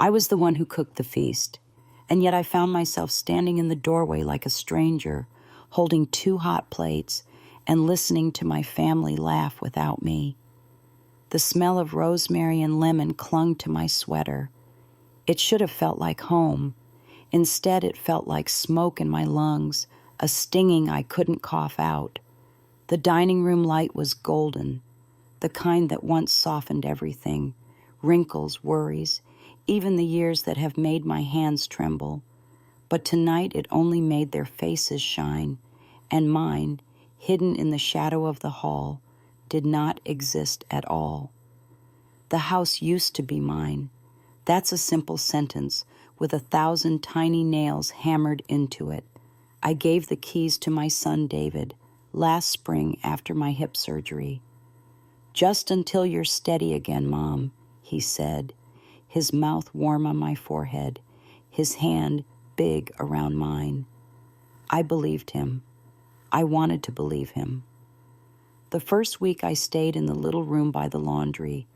I was the one who cooked the feast, and yet I found myself standing in the doorway like a stranger, holding 2 hot plates and listening to my family laugh without me. The smell of rosemary and lemon clung to my sweater. It should have felt like home. Instead, it felt like smoke in my lungs, a stinging I couldn't cough out. The dining room light was golden, the kind that once softened everything, wrinkles, worries, even the years that have made my hands tremble. But tonight it only made their faces shine, and mine, hidden in the shadow of the hall, did not exist at all. The house used to be mine. That's a simple sentence with 1,000 tiny nails hammered into it. I gave the keys to my son David last spring after my hip surgery. "Just until you're steady again, Mom," he said, his mouth warm on my forehead, his hand big around mine. I believed him. I wanted to believe him. The first week I stayed in the little room by the laundry,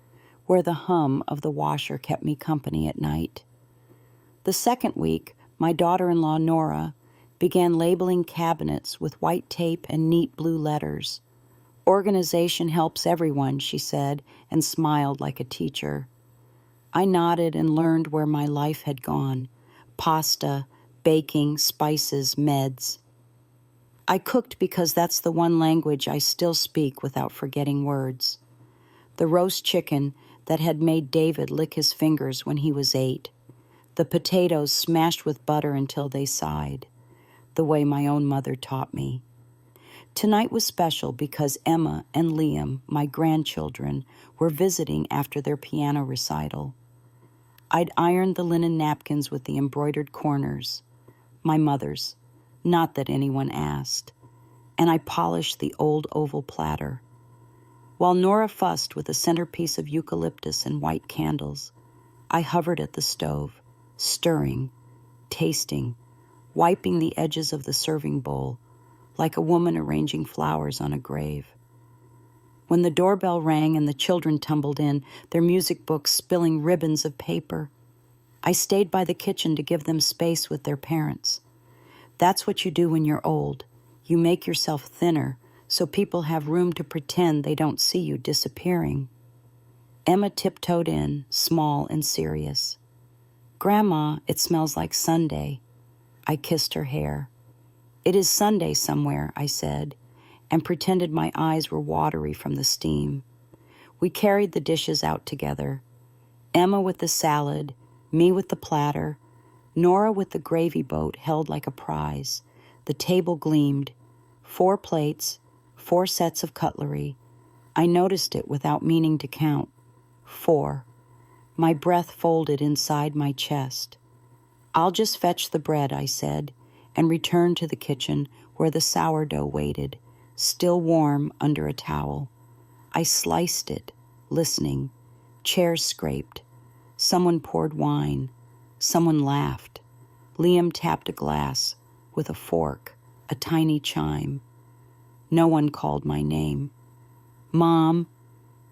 where the hum of the washer kept me company at night. The second week, my daughter-in-law Nora began labeling cabinets with white tape and neat blue letters. "Organization helps everyone," she said, and smiled like a teacher. I nodded and learned where my life had gone: pasta, baking, spices, meds. I cooked because that's the one language I still speak without forgetting words. The roast chicken that had made David lick his fingers when he was 8. The potatoes smashed with butter until they sighed, the way my own mother taught me. Tonight was special because Emma and Liam, my grandchildren, were visiting after their piano recital. I'd ironed the linen napkins with the embroidered corners, my mother's, not that anyone asked, and I polished the old oval platter. While Nora fussed with a centerpiece of eucalyptus and white candles, I hovered at the stove, stirring, tasting, wiping the edges of the serving bowl, like a woman arranging flowers on a grave. When the doorbell rang and the children tumbled in, their music books spilling ribbons of paper, I stayed by the kitchen to give them space with their parents. That's what you do when you're old. You make yourself thinner so people have room to pretend they don't see you disappearing. Emma tiptoed in, small and serious. "Grandma, it smells like Sunday." I kissed her hair. "It is Sunday somewhere," I said, and pretended my eyes were watery from the steam. We carried the dishes out together. Emma with the salad, me with the platter, Nora with the gravy boat held like a prize. The table gleamed. 4 plates, 4 sets of cutlery. I noticed it without meaning to count. 4. My breath folded inside my chest. "I'll just fetch the bread," I said, and returned to the kitchen where the sourdough waited, still warm under a towel. I sliced it, listening. Chairs scraped. Someone poured wine. Someone laughed. Liam tapped a glass with a fork, a tiny chime. No one called my name. "Mom,"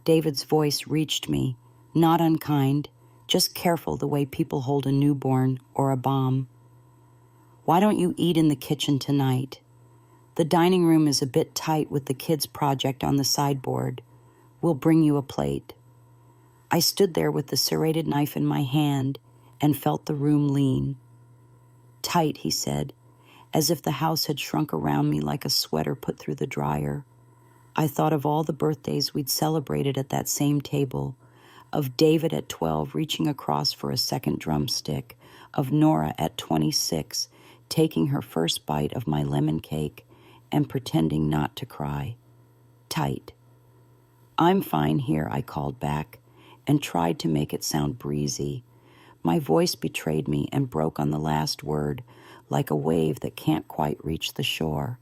David's voice reached me, not unkind, just careful the way people hold a newborn or a bomb. "Why don't you eat in the kitchen tonight? The dining room is a bit tight with the kids' project on the sideboard. We'll bring you a plate." I stood there with the serrated knife in my hand and felt the room lean. "Tight," he said, as if the house had shrunk around me like a sweater put through the dryer. I thought of all the birthdays we'd celebrated at that same table, of David at 12 reaching across for a second drumstick, of Nora at 26 taking her first bite of my lemon cake and pretending not to cry. Tight. "I'm fine here," I called back, and tried to make it sound breezy. My voice betrayed me and broke on the last word, like a wave that can't quite reach the shore.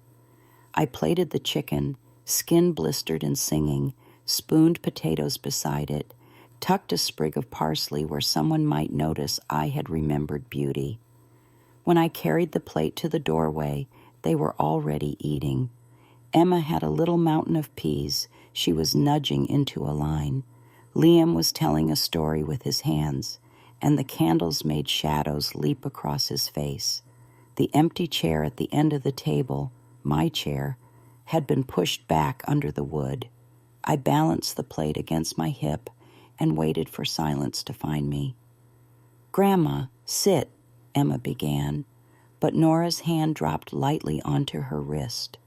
I plated the chicken, skin blistered and singing, spooned potatoes beside it, tucked a sprig of parsley where someone might notice I had remembered beauty. When I carried the plate to the doorway, they were already eating. Emma had a little mountain of peas she was nudging into a line. Liam was telling a story with his hands, and the candles made shadows leap across his face. The empty chair at the end of the table, my chair, had been pushed back under the wood. I balanced the plate against my hip and waited for silence to find me. "Grandma, sit," Emma began, but Nora's hand dropped lightly onto her wrist.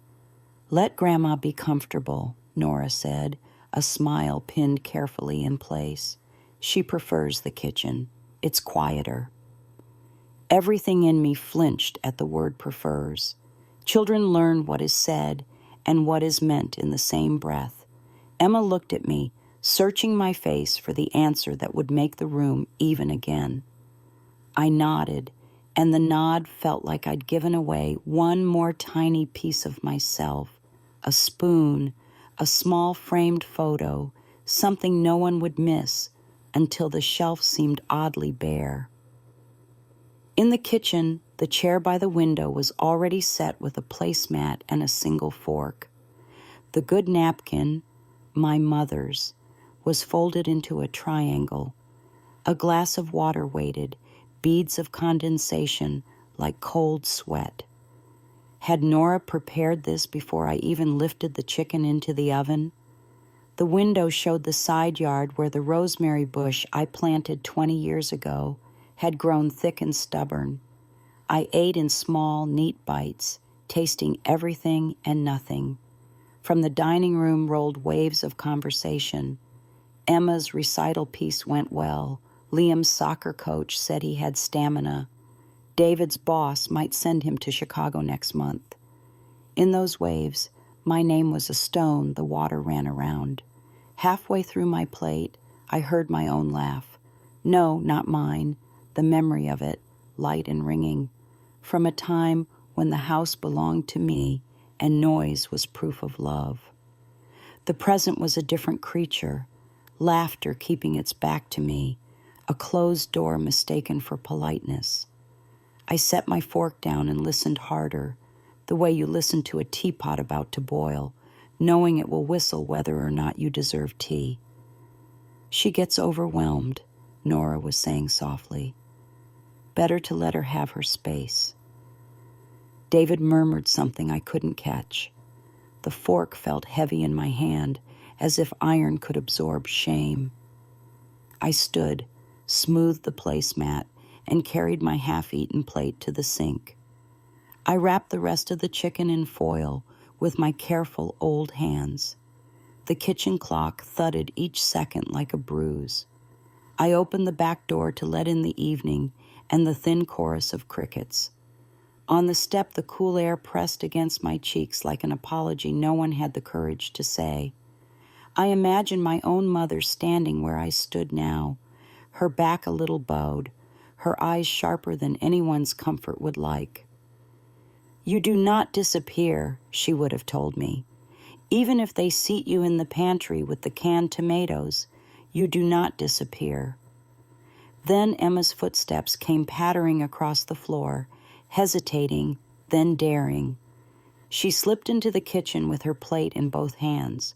"Let Grandma be comfortable," Nora said, a smile pinned carefully in place. "She prefers the kitchen. It's quieter." Everything in me flinched at the word prefers. Children learn what is said and what is meant in the same breath. Emma looked at me, searching my face for the answer that would make the room even again. I nodded, and the nod felt like I'd given away one more tiny piece of myself, a spoon, a small framed photo, something no one would miss until the shelf seemed oddly bare. In the kitchen, the chair by the window was already set with a placemat and a single fork. The good napkin, my mother's, was folded into a triangle. A glass of water waited, beads of condensation like cold sweat. Had Nora prepared this before I even lifted the chicken into the oven? The window showed the side yard where the rosemary bush I planted 20 years ago had grown thick and stubborn. I ate in small, neat bites, tasting everything and nothing. From the dining room rolled waves of conversation. Emma's recital piece went well. Liam's soccer coach said he had stamina. David's boss might send him to Chicago next month. In those waves, my name was a stone the water ran around. Halfway through my plate, I heard my own laugh. No, not mine, the memory of it, light and ringing, from a time when the house belonged to me and noise was proof of love. The present was a different creature, laughter keeping its back to me, a closed door mistaken for politeness. I set my fork down and listened harder, the way you listen to a teapot about to boil, knowing it will whistle whether or not you deserve tea. "She gets overwhelmed," Nora was saying softly. "Better to let her have her space." David murmured something I couldn't catch. The fork felt heavy in my hand, as if iron could absorb shame. I stood, smoothed the placemat, and carried my half-eaten plate to the sink. I wrapped the rest of the chicken in foil with my careful old hands. The kitchen clock thudded each second like a bruise. I opened the back door to let in the evening and the thin chorus of crickets. On the step, the cool air pressed against my cheeks like an apology no one had the courage to say. I imagined my own mother standing where I stood now, her back a little bowed, her eyes sharper than anyone's comfort would like. "You do not disappear," she would have told me. "Even if they seat you in the pantry with the canned tomatoes, you do not disappear." Then Emma's footsteps came pattering across the floor, hesitating, then daring. She slipped into the kitchen with her plate in both hands.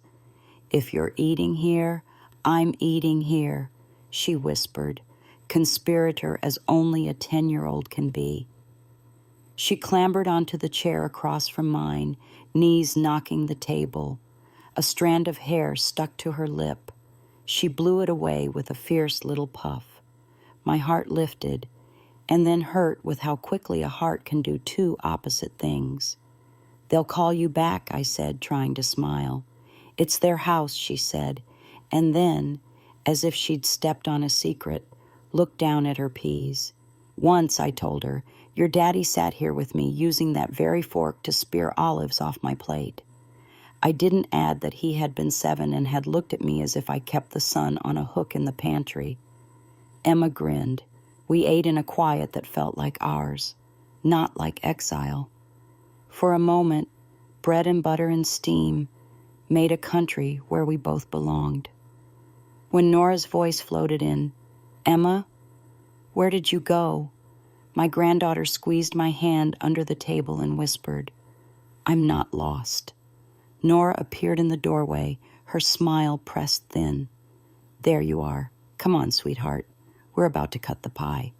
"If you're eating here, I'm eating here," she whispered, conspirator as only a 10-year-old can be. She clambered onto the chair across from mine, knees knocking the table. A strand of hair stuck to her lip. She blew it away with a fierce little puff. My heart lifted, and then hurt with how quickly a heart can do two opposite things. "They'll call you back," I said, trying to smile. "It's their house," she said, and then, as if she'd stepped on a secret, looked down at her peas. "Once," I told her, "your daddy sat here with me using that very fork to spear olives off my plate." I didn't add that he had been 7 and had looked at me as if I kept the sun on a hook in the pantry. Emma grinned. We ate in a quiet that felt like ours, not like exile. For a moment, bread and butter and steam made a country where we both belonged. When Nora's voice floated in, "Emma, where did you go?" My granddaughter squeezed my hand under the table and whispered, "I'm not lost." Nora appeared in the doorway, her smile pressed thin. "There you are. Come on, sweetheart. We're about to cut the pie.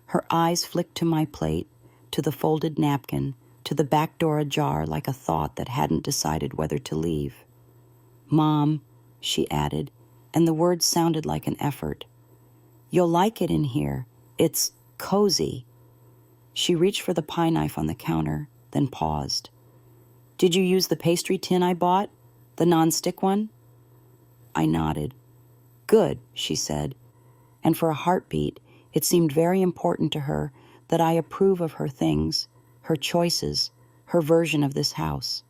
Her eyes flicked to my plate, to the folded napkin, to the back door ajar like a thought that hadn't decided whether to leave. "Mom," she added, and the words sounded like an effort. "You'll like it in here. It's cozy." She reached for the pie knife on the counter, then paused. "Did you use the pastry tin I bought? The non-stick one?" I nodded. "Good," she said, and for a heartbeat, it seemed very important to her that I approve of her things, her choices, her version of this house.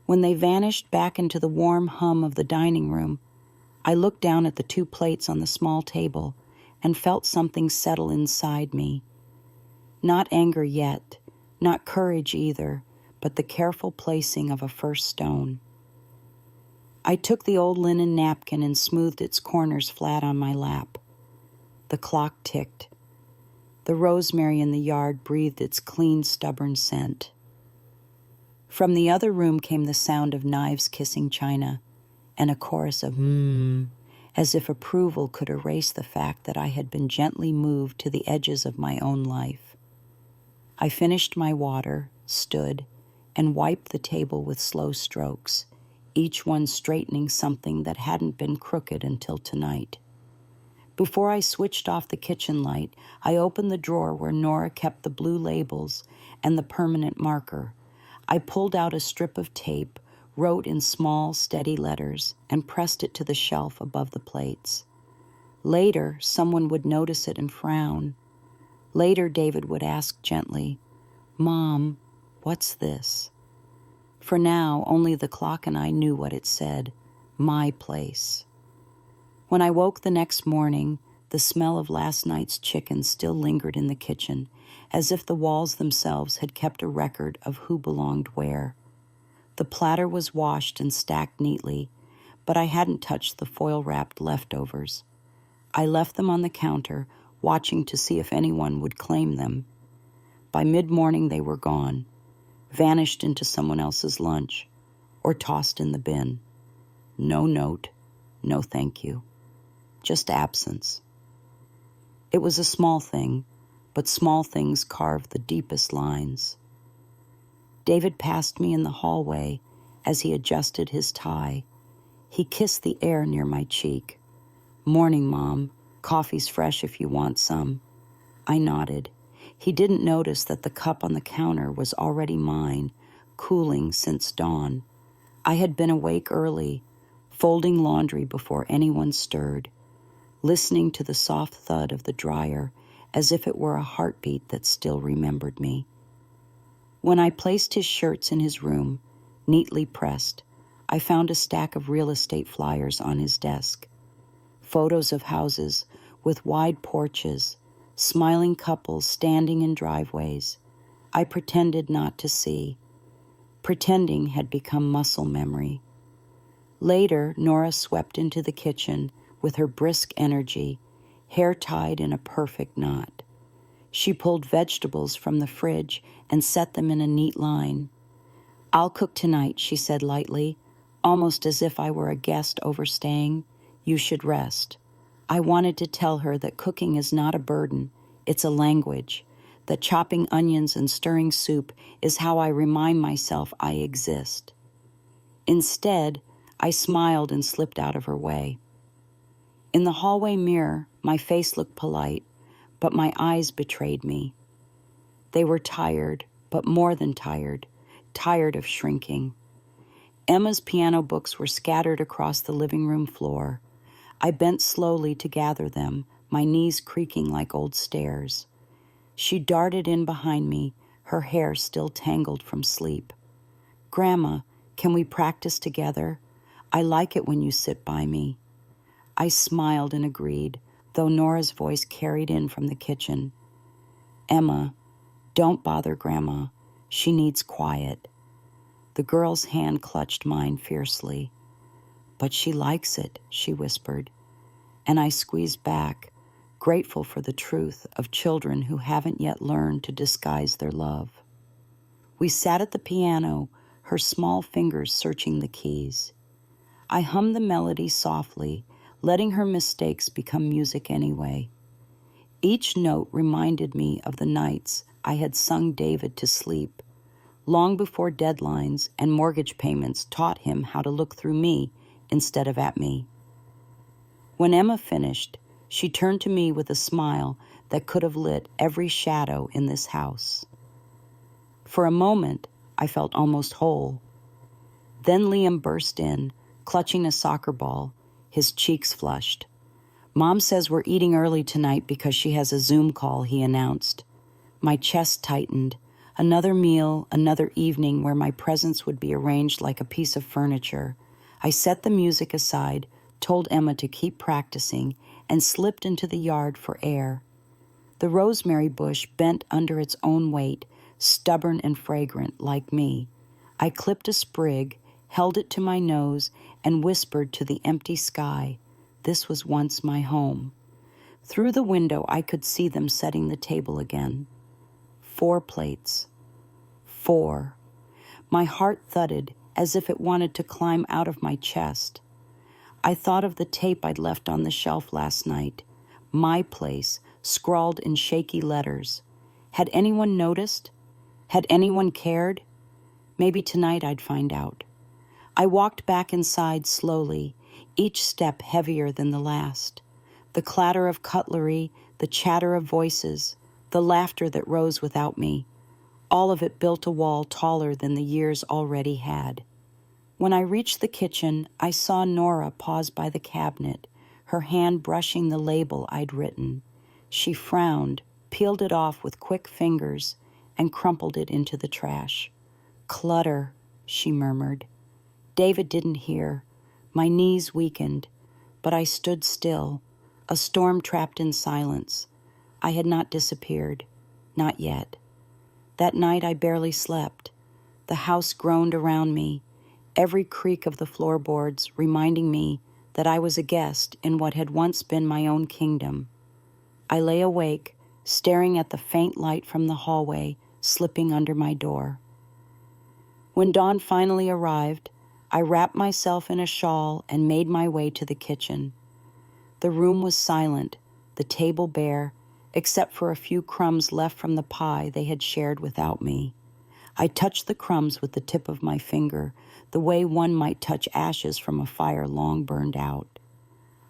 When they vanished back into the warm hum of the dining room, I looked down at the 2 plates on the small table and felt something settle inside me. Not anger yet, not courage either, but the careful placing of a first stone. I took the old linen napkin and smoothed its corners flat on my lap. The clock ticked. The rosemary in the yard breathed its clean, stubborn scent. From the other room came the sound of knives kissing china, and a chorus of as if approval could erase the fact that I had been gently moved to the edges of my own life. I finished my water, stood, and wiped the table with slow strokes, each one straightening something that hadn't been crooked until tonight. Before I switched off the kitchen light, I opened the drawer where Nora kept the blue labels and the permanent marker. I pulled out a strip of tape, wrote in small, steady letters, and pressed it to the shelf above the plates. Later, someone would notice it and frown. Later, David would ask gently, "Mom, what's this?" For now, only the clock and I knew what it said, my place. When I woke the next morning, the smell of last night's chicken still lingered in the kitchen, as if the walls themselves had kept a record of who belonged where. The platter was washed and stacked neatly, but I hadn't touched the foil-wrapped leftovers. I left them on the counter, watching to see if anyone would claim them. By mid-morning they were gone, vanished into someone else's lunch, or tossed in the bin. No note, no thank you. Just absence. It was a small thing, but small things carved the deepest lines. David passed me in the hallway as he adjusted his tie. He kissed the air near my cheek. "Morning, Mom. Coffee's fresh if you want some." I nodded. He didn't notice that the cup on the counter was already mine, cooling since dawn. I had been awake early, folding laundry before anyone stirred, listening to the soft thud of the dryer as if it were a heartbeat that still remembered me. When I placed his shirts in his room, neatly pressed, I found a stack of real estate flyers on his desk. Photos of houses with wide porches, smiling couples standing in driveways. I pretended not to see. Pretending had become muscle memory. Later, Nora swept into the kitchen with her brisk energy, hair tied in a perfect knot. She pulled vegetables from the fridge and set them in a neat line. "I'll cook tonight," she said lightly, almost as if I were a guest overstaying. "You should rest." I wanted to tell her that cooking is not a burden, it's a language, that chopping onions and stirring soup is how I remind myself I exist. Instead, I smiled and slipped out of her way. In the hallway mirror, my face looked polite, but my eyes betrayed me. They were tired, but more than tired, tired of shrinking. Emma's piano books were scattered across the living room floor. I bent slowly to gather them, my knees creaking like old stairs. She darted in behind me, her hair still tangled from sleep. "Grandma, can we practice together? I like it when you sit by me." I smiled and agreed, though Nora's voice carried in from the kitchen. "Emma, don't bother Grandma. She needs quiet." The girl's hand clutched mine fiercely. "But she likes it," she whispered, and I squeezed back, grateful for the truth of children who haven't yet learned to disguise their love. We sat at the piano, her small fingers searching the keys. I hummed the melody softly, letting her mistakes become music anyway. Each note reminded me of the nights I had sung David to sleep, long before deadlines and mortgage payments taught him how to look through me instead of at me. When Emma finished, she turned to me with a smile that could have lit every shadow in this house. For a moment, I felt almost whole. Then Liam burst in, clutching a soccer ball, his cheeks flushed. "Mom says we're eating early tonight because she has a Zoom call," he announced. My chest tightened. Another meal, another evening where my presence would be arranged like a piece of furniture. I set the music aside, told Emma to keep practicing, and slipped into the yard for air. The rosemary bush bent under its own weight, stubborn and fragrant like me. I clipped a sprig, held it to my nose, and whispered to the empty sky, "This was once my home." Through the window, I could see them setting the table again. 4 plates. 4. My heart thudded as if it wanted to climb out of my chest. I thought of the tape I'd left on the shelf last night. My place, scrawled in shaky letters. Had anyone noticed? Had anyone cared? Maybe tonight I'd find out. I walked back inside slowly, each step heavier than the last. The clatter of cutlery, the chatter of voices, the laughter that rose without me. All of it built a wall taller than the years already had. When I reached the kitchen, I saw Nora pause by the cabinet, her hand brushing the label I'd written. She frowned, peeled it off with quick fingers, and crumpled it into the trash. "Clutter," she murmured. David didn't hear. My knees weakened, but I stood still, a storm trapped in silence. I had not disappeared. Not yet. That night I barely slept. The house groaned around me, every creak of the floorboards reminding me that I was a guest in what had once been my own kingdom. I lay awake, staring at the faint light from the hallway slipping under my door. When dawn finally arrived, I wrapped myself in a shawl and made my way to the kitchen. The room was silent, the table bare, except for a few crumbs left from the pie they had shared without me. I touched the crumbs with the tip of my finger, the way one might touch ashes from a fire long burned out.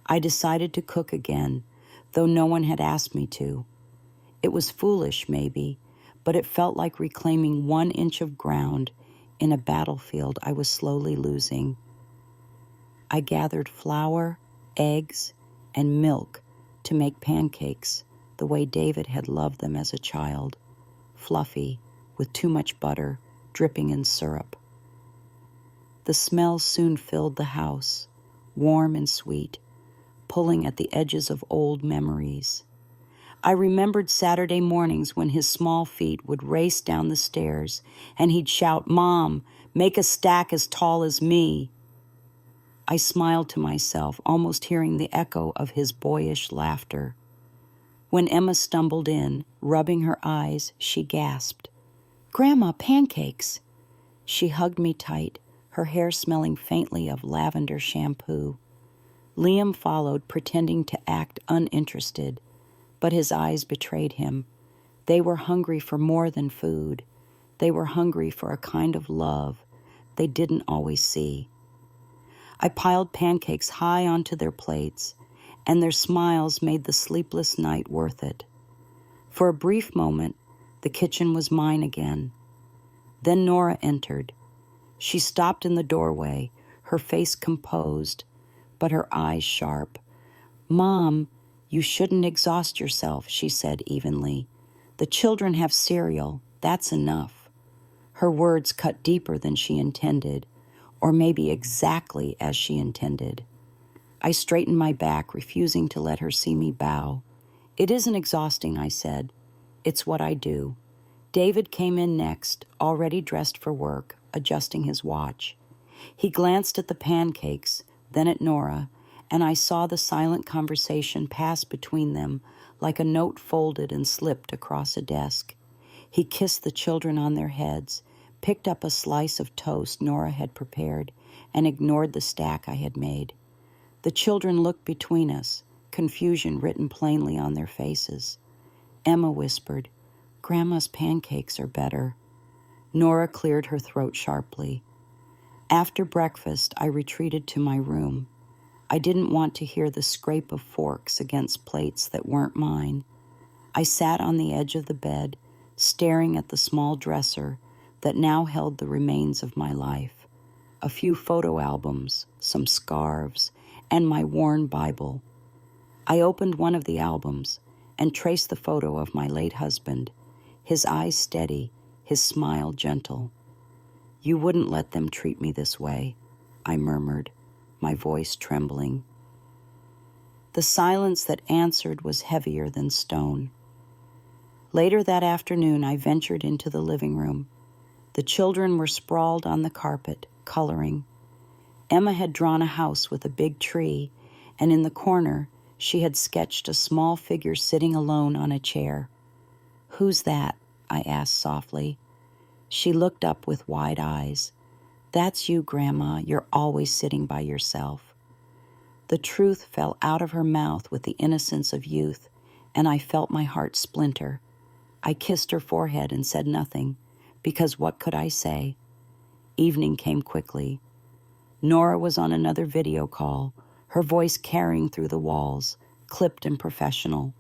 I decided to cook again, though no one had asked me to. It was foolish, maybe, but it felt like reclaiming 1 inch of ground in a battlefield I was slowly losing. I gathered flour, eggs, and milk to make pancakes the way David had loved them as a child, fluffy, with too much butter, dripping in syrup. The smell soon filled the house, warm and sweet, pulling at the edges of old memories. I remembered Saturday mornings when his small feet would race down the stairs and he'd shout, "Mom, make a stack as tall as me." I smiled to myself, almost hearing the echo of his boyish laughter. When Emma stumbled in, rubbing her eyes, she gasped, "Grandma, pancakes!" She hugged me tight, her hair smelling faintly of lavender shampoo. Liam followed, pretending to act uninterested, but his eyes betrayed him. They were hungry for more than food. They were hungry for a kind of love they didn't always see. I piled pancakes high onto their plates, and their smiles made the sleepless night worth it. For a brief moment, the kitchen was mine again. Then Nora entered. She stopped in the doorway, her face composed, but her eyes sharp. "Mom, you shouldn't exhaust yourself," she said evenly. "The children have cereal. That's enough." Her words cut deeper than she intended, or maybe exactly as she intended. I straightened my back, refusing to let her see me bow. "It isn't exhausting," I said. "It's what I do." David came in next, already dressed for work, adjusting his watch. He glanced at the pancakes, then at Nora, and I saw the silent conversation pass between them like a note folded and slipped across a desk. He kissed the children on their heads, picked up a slice of toast Nora had prepared, and ignored the stack I had made. The children looked between us, confusion written plainly on their faces. Emma whispered, "Grandma's pancakes are better." Nora cleared her throat sharply. After breakfast, I retreated to my room. I didn't want to hear the scrape of forks against plates that weren't mine. I sat on the edge of the bed, staring at the small dresser that now held the remains of my life. A few photo albums, some scarves, and my worn Bible. I opened one of the albums and traced the photo of my late husband, his eyes steady, his smile gentle. "You wouldn't let them treat me this way," I murmured, my voice trembling. The silence that answered was heavier than stone. Later that afternoon, I ventured into the living room. The children were sprawled on the carpet, coloring. Emma had drawn a house with a big tree, and in the corner, she had sketched a small figure sitting alone on a chair. "Who's that?" I asked softly. She looked up with wide eyes. "That's you, Grandma. You're always sitting by yourself." The truth fell out of her mouth with the innocence of youth, and I felt my heart splinter. I kissed her forehead and said nothing, because what could I say? Evening came quickly. Nora was on another video call, her voice carrying through the walls, clipped and professional.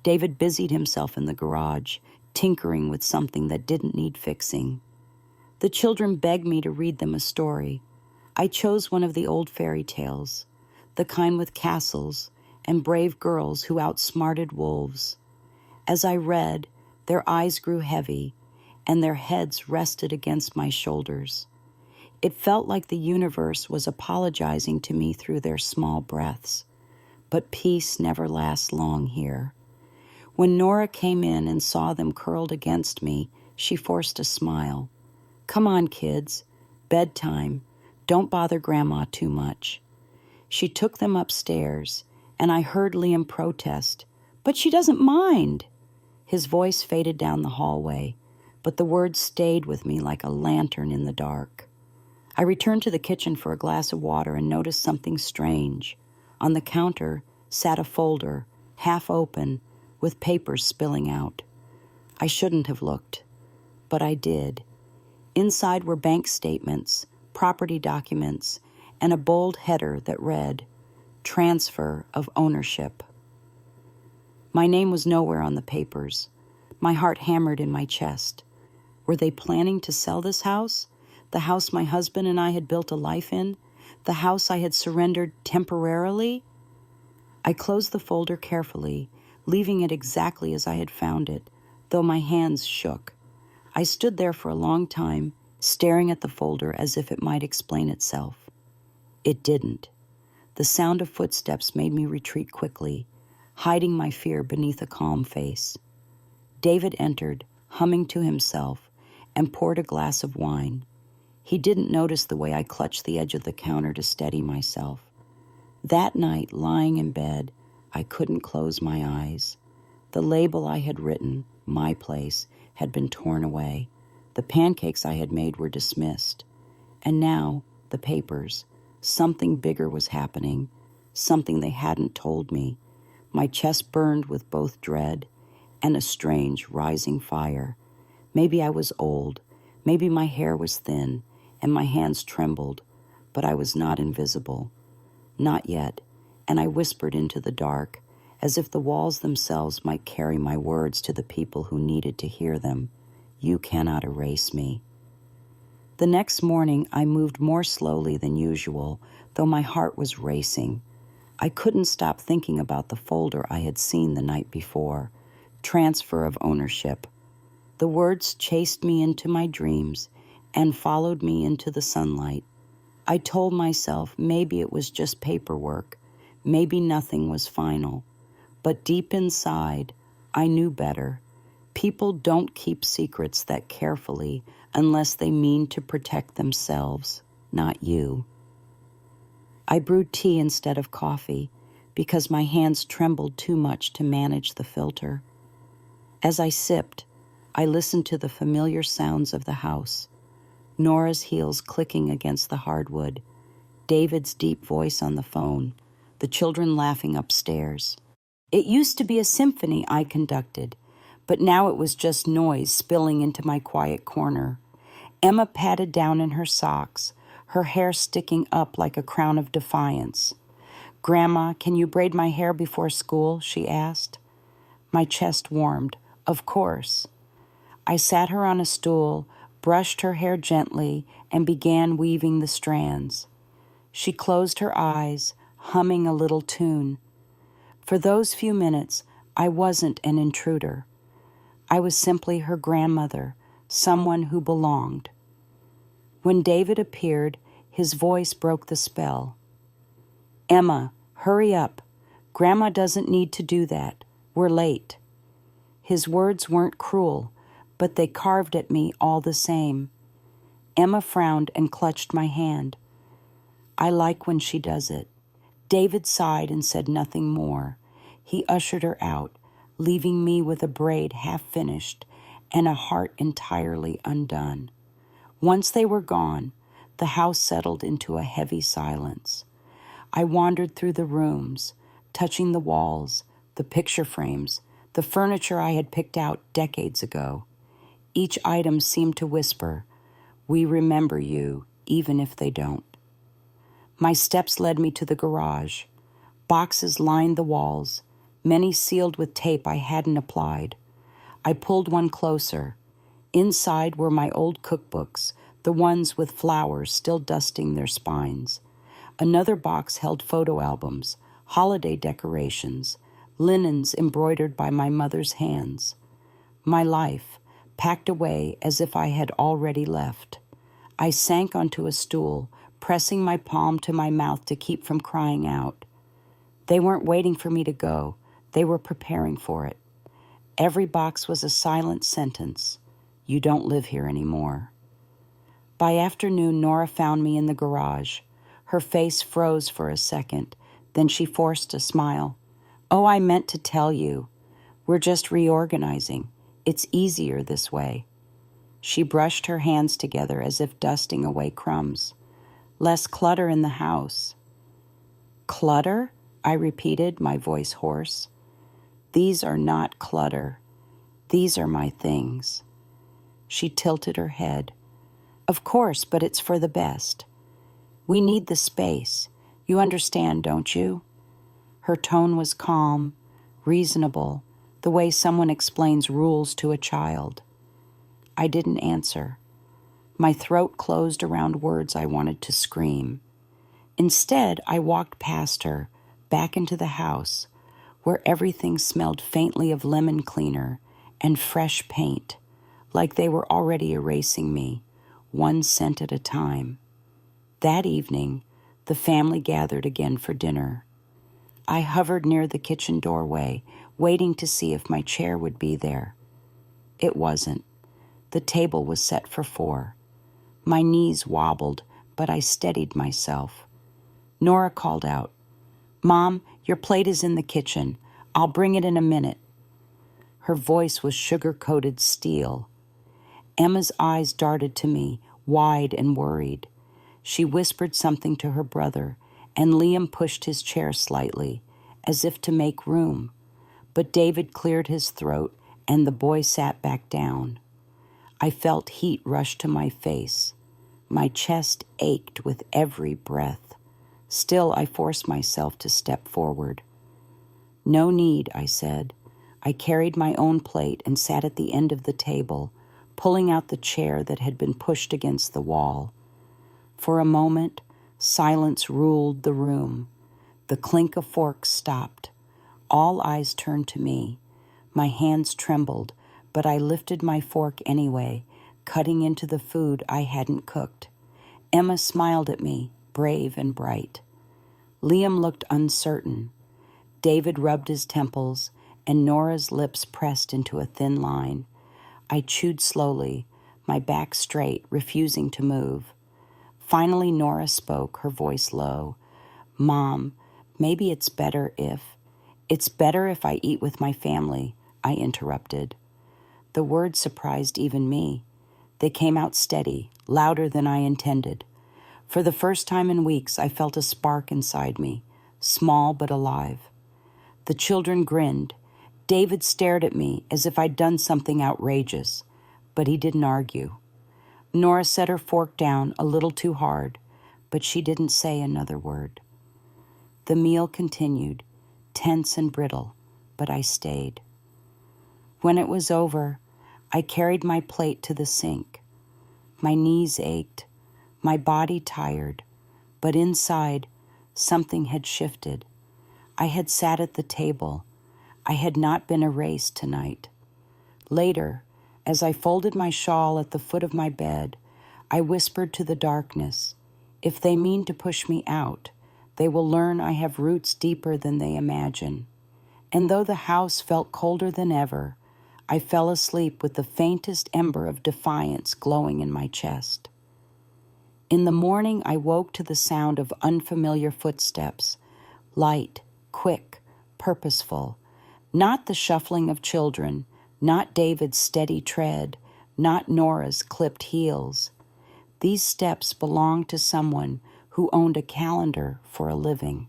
David busied himself in the garage, tinkering with something that didn't need fixing. The children begged me to read them a story. I chose one of the old fairy tales, the kind with castles and brave girls who outsmarted wolves. As I read, their eyes grew heavy, and their heads rested against my shoulders. It felt like the universe was apologizing to me through their small breaths. But peace never lasts long here. When Nora came in and saw them curled against me, she forced a smile. "Come on, kids. Bedtime. Don't bother Grandma too much." She took them upstairs, and I heard Liam protest, "But she doesn't mind." His voice faded down the hallway, but the words stayed with me like a lantern in the dark. I returned to the kitchen for a glass of water and noticed something strange. On the counter sat a folder, half open, with papers spilling out. I shouldn't have looked, but I did. Inside were bank statements, property documents, and a bold header that read, "Transfer of Ownership." My name was nowhere on the papers. My heart hammered in my chest. Were they planning to sell this house? The house my husband and I had built a life in? The house I had surrendered temporarily? I closed the folder carefully, leaving it exactly as I had found it, though my hands shook. I stood there for a long time, staring at the folder as if it might explain itself. It didn't. The sound of footsteps made me retreat quickly, hiding my fear beneath a calm face. David entered, humming to himself, and poured a glass of wine. He didn't notice the way I clutched the edge of the counter to steady myself. That night, lying in bed, I couldn't close my eyes. The label I had written, "My Place," had been torn away. The pancakes I had made were dismissed. And now, the papers. Something bigger was happening, something they hadn't told me. My chest burned with both dread and a strange rising fire. Maybe I was old, maybe my hair was thin, and my hands trembled, but I was not invisible. Not yet, and I whispered into the dark, as if the walls themselves might carry my words to the people who needed to hear them. "You cannot erase me." The next morning, I moved more slowly than usual, though my heart was racing. I couldn't stop thinking about the folder I had seen the night before, "Transfer of Ownership." The words chased me into my dreams and followed me into the sunlight. I told myself maybe it was just paperwork, maybe nothing was final. But deep inside, I knew better. People don't keep secrets that carefully unless they mean to protect themselves, not you. I brewed tea instead of coffee because my hands trembled too much to manage the filter. As I sipped, I listened to the familiar sounds of the house. Nora's heels clicking against the hardwood, David's deep voice on the phone, the children laughing upstairs. It used to be a symphony I conducted, But now it was just noise spilling into my quiet corner. Emma patted down in her socks, her hair sticking up like a crown of defiance. "Grandma, can you braid my hair before school?" she asked. My chest warmed. Of course. I sat her on a stool, brushed her hair gently, and began weaving the strands. She closed her eyes, humming a little tune. For those few minutes, I wasn't an intruder. I was simply her grandmother, someone who belonged. When David appeared, his voice broke the spell. "Emma, hurry up. Grandma doesn't need to do that. We're late." His words weren't cruel, but they carved at me all the same. Emma frowned and clutched my hand. "I like when she does it." David sighed and said nothing more. He ushered her out, leaving me with a braid half finished and a heart entirely undone. Once they were gone, the house settled into a heavy silence. I wandered through the rooms, touching the walls, the picture frames, the furniture I had picked out decades ago. Each item seemed to whisper, "We remember you, even if they don't." My steps led me to the garage. Boxes lined the walls, many sealed with tape I hadn't applied. I pulled one closer. Inside were my old cookbooks, the ones with flowers still dusting their spines. Another box held photo albums, holiday decorations, linens embroidered by my mother's hands. My life, packed away as if I had already left. I sank onto a stool, pressing my palm to my mouth to keep from crying out. They weren't waiting for me to go. They were preparing for it. Every box was a silent sentence. "You don't live here anymore." By afternoon, Nora found me in the garage. Her face froze for a second. Then she forced a smile. "Oh, I meant to tell you. We're just reorganizing. It's easier this way." She brushed her hands together as if dusting away crumbs. "Less clutter in the house." "Clutter?" I repeated, my voice hoarse. "These are not clutter. These are my things." She tilted her head. "Of course, but it's for the best. We need the space. You understand, don't you?" Her tone was calm, reasonable, the way someone explains rules to a child. I didn't answer. My throat closed around words I wanted to scream. Instead, I walked past her, back into the house, where everything smelled faintly of lemon cleaner and fresh paint, like they were already erasing me, one scent at a time. That evening, the family gathered again for dinner. I hovered near the kitchen doorway, waiting to see if my chair would be there. It wasn't. The table was set for 4. My knees wobbled, but I steadied myself. Nora called out, "Mom, your plate is in the kitchen. I'll bring it in a minute." Her voice was sugar-coated steel. Emma's eyes darted to me, wide and worried. She whispered something to her brother, and Liam pushed his chair slightly, as if to make room. But David cleared his throat, and the boy sat back down. I felt heat rush to my face. My chest ached with every breath. Still, I forced myself to step forward. "No need," I said. I carried my own plate and sat at the end of the table, pulling out the chair that had been pushed against the wall. For a moment, silence ruled the room. The clink of forks stopped. All eyes turned to me. My hands trembled, but I lifted my fork anyway, cutting into the food I hadn't cooked. Emma smiled at me, brave and bright. Liam looked uncertain. David rubbed his temples, and Nora's lips pressed into a thin line. I chewed slowly, my back straight, refusing to move. Finally, Nora spoke, her voice low. "Mom, maybe it's better if..." "It's better if I eat with my family," I interrupted. The words surprised even me. They came out steady, louder than I intended. For the first time in weeks, I felt a spark inside me, small but alive. The children grinned. David stared at me as if I'd done something outrageous, but he didn't argue. Nora set her fork down a little too hard, but she didn't say another word. The meal continued, tense and brittle, but I stayed. When it was over, I carried my plate to the sink. My knees ached, my body tired, but inside, something had shifted. I had sat at the table. I had not been erased tonight. Later, as I folded my shawl at the foot of my bed, I whispered to the darkness, "If they mean to push me out, they will learn I have roots deeper than they imagine." And though the house felt colder than ever, I fell asleep with the faintest ember of defiance glowing in my chest. In the morning, I woke to the sound of unfamiliar footsteps, light, quick, purposeful, not the shuffling of children, not David's steady tread, not Nora's clipped heels. These steps belonged to someone who owned a calendar for a living.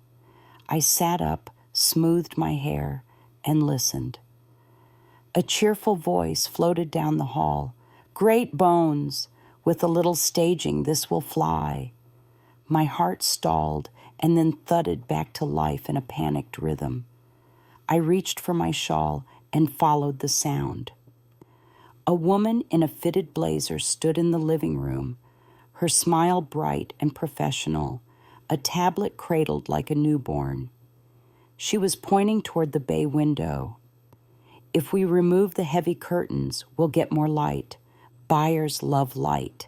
I sat up, smoothed my hair, and listened. A cheerful voice floated down the hall. "Great bones! With a little staging, this will fly." My heart stalled and then thudded back to life in a panicked rhythm. I reached for my shawl and followed the sound. A woman in a fitted blazer stood in the living room, her smile bright and professional, a tablet cradled like a newborn. She was pointing toward the bay window. "If we remove the heavy curtains, we'll get more light. Buyers love light."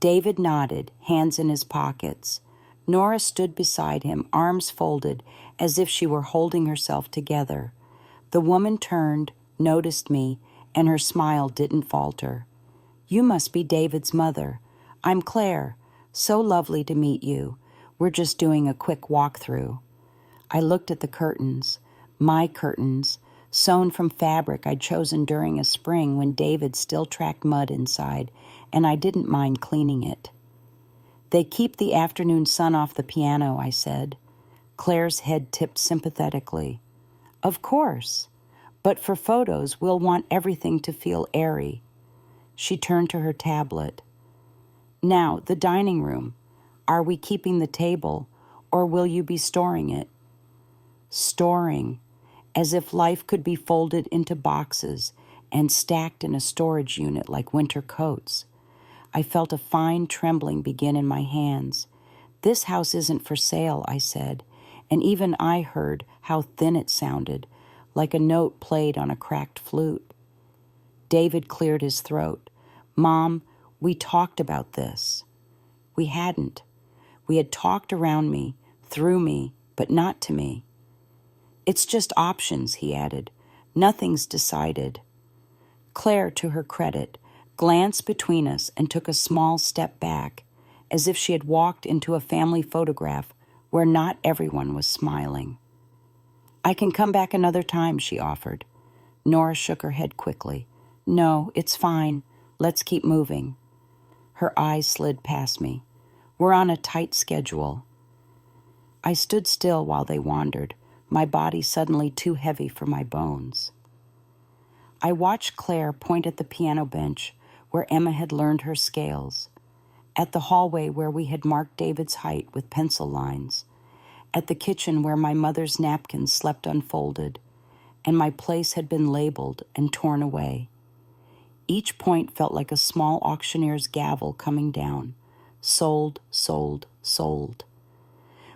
David nodded, hands in his pockets. Nora stood beside him, arms folded, as if she were holding herself together. The woman turned, noticed me, and her smile didn't falter. "You must be David's mother. I'm Claire. So lovely to meet you. We're just doing a quick walkthrough." I looked at the curtains, my curtains, sewn from fabric I'd chosen during a spring when David still tracked mud inside, and I didn't mind cleaning it. "They keep the afternoon sun off the piano," I said. Claire's head tipped sympathetically. "Of course. But for photos, we'll want everything to feel airy." She turned to her tablet. "Now, the dining room. Are we keeping the table, or will you be storing it?" Storing, as if life could be folded into boxes and stacked in a storage unit like winter coats. I felt a fine trembling begin in my hands. "This house isn't for sale," I said, and even I heard how thin it sounded, like a note played on a cracked flute. David cleared his throat. "Mom, we talked about this." We hadn't. We had talked around me, through me, but not to me. "It's just options," he added. "Nothing's decided." Claire, to her credit, glanced between us and took a small step back, as if she had walked into a family photograph where not everyone was smiling. "I can come back another time," she offered. Nora shook her head quickly. "No, it's fine. Let's keep moving." Her eyes slid past me. "We're on a tight schedule." I stood still while they wandered, my body suddenly too heavy for my bones. I watched Claire point at the piano bench where Emma had learned her scales, at the hallway where we had marked David's height with pencil lines, at the kitchen where my mother's napkins slept unfolded, and my place had been labeled and torn away. Each point felt like a small auctioneer's gavel coming down. Sold, sold, sold.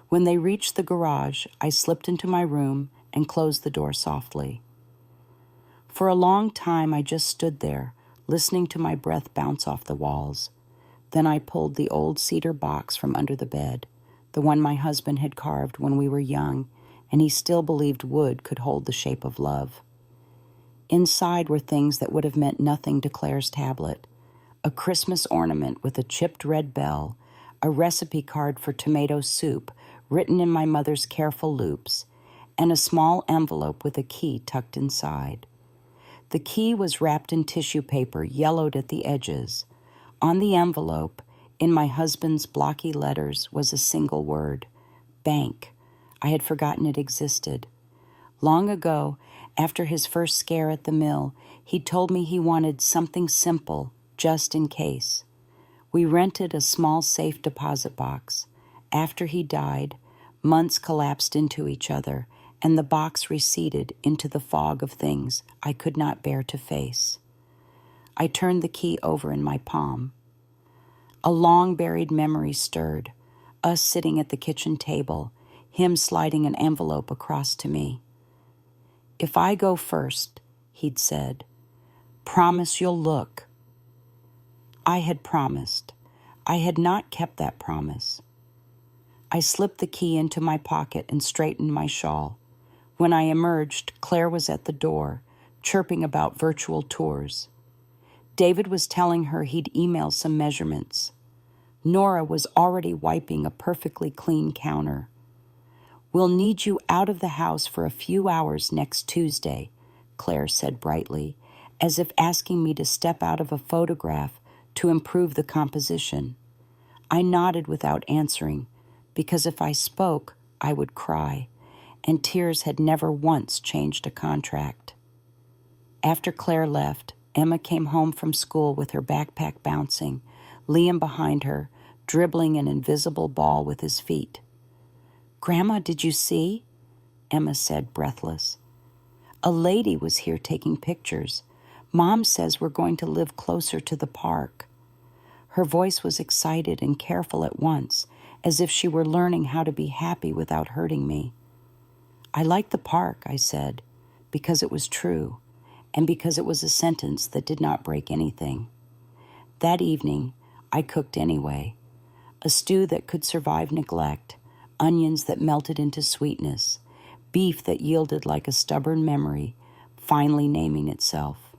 When they reached the garage, I slipped into my room and closed the door softly. For a long time, I just stood there, listening to my breath bounce off the walls. Then I pulled the old cedar box from under the bed, the one my husband had carved when we were young, and he still believed wood could hold the shape of love. Inside were things that would have meant nothing to Claire's tablet: a Christmas ornament with a chipped red bell, a recipe card for tomato soup written in my mother's careful loops, and a small envelope with a key tucked inside. The key was wrapped in tissue paper, yellowed at the edges. On the envelope, in my husband's blocky letters, was a single word: bank. I had forgotten it existed. Long ago, After his first scare at the mill, he told me he wanted something simple, just in case. We rented a small safe deposit box. After he died, months collapsed into each other, and the box receded into the fog of things I could not bear to face. I turned the key over in my palm. A long-buried memory stirred, us sitting at the kitchen table, him sliding an envelope across to me. "If I go first," he'd said, "promise you'll look." I had promised. I had not kept that promise. I slipped the key into my pocket and straightened my shawl. When I emerged, Claire was at the door, chirping about virtual tours. David was telling her he'd email some measurements. Nora was already wiping a perfectly clean counter. "We'll need you out of the house for a few hours next Tuesday," Claire said brightly, as if asking me to step out of a photograph to improve the composition. I nodded without answering, because if I spoke, I would cry, and tears had never once changed a contract. After Claire left, Emma came home from school with her backpack bouncing, Liam behind her, dribbling an invisible ball with his feet. "Grandma, did you see?" Emma said, breathless. "A lady was here taking pictures. Mom says we're going to live closer to the park." Her voice was excited and careful at once, as if she were learning how to be happy without hurting me. "I like the park," I said, because it was true, and because it was a sentence that did not break anything. That evening, I cooked anyway. A stew that could survive neglect, onions that melted into sweetness, beef that yielded like a stubborn memory, finally naming itself.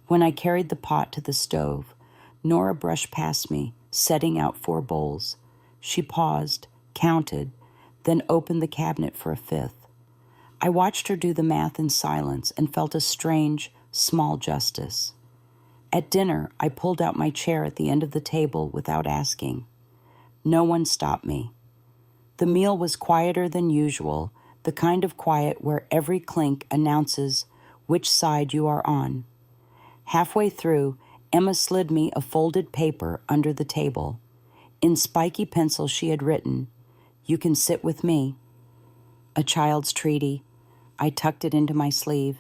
When I carried the pot to the stove, Nora brushed past me, setting out 4 bowls. She paused, counted, then opened the cabinet for a 5th. I watched her do the math in silence and felt a strange, small justice. At dinner, I pulled out my chair at the end of the table without asking. No one stopped me. The meal was quieter than usual, the kind of quiet where every clink announces which side you are on. Halfway through, Emma slid me a folded paper under the table. In spiky pencil she had written, "You can sit with me." A child's treaty. I tucked it into my sleeve.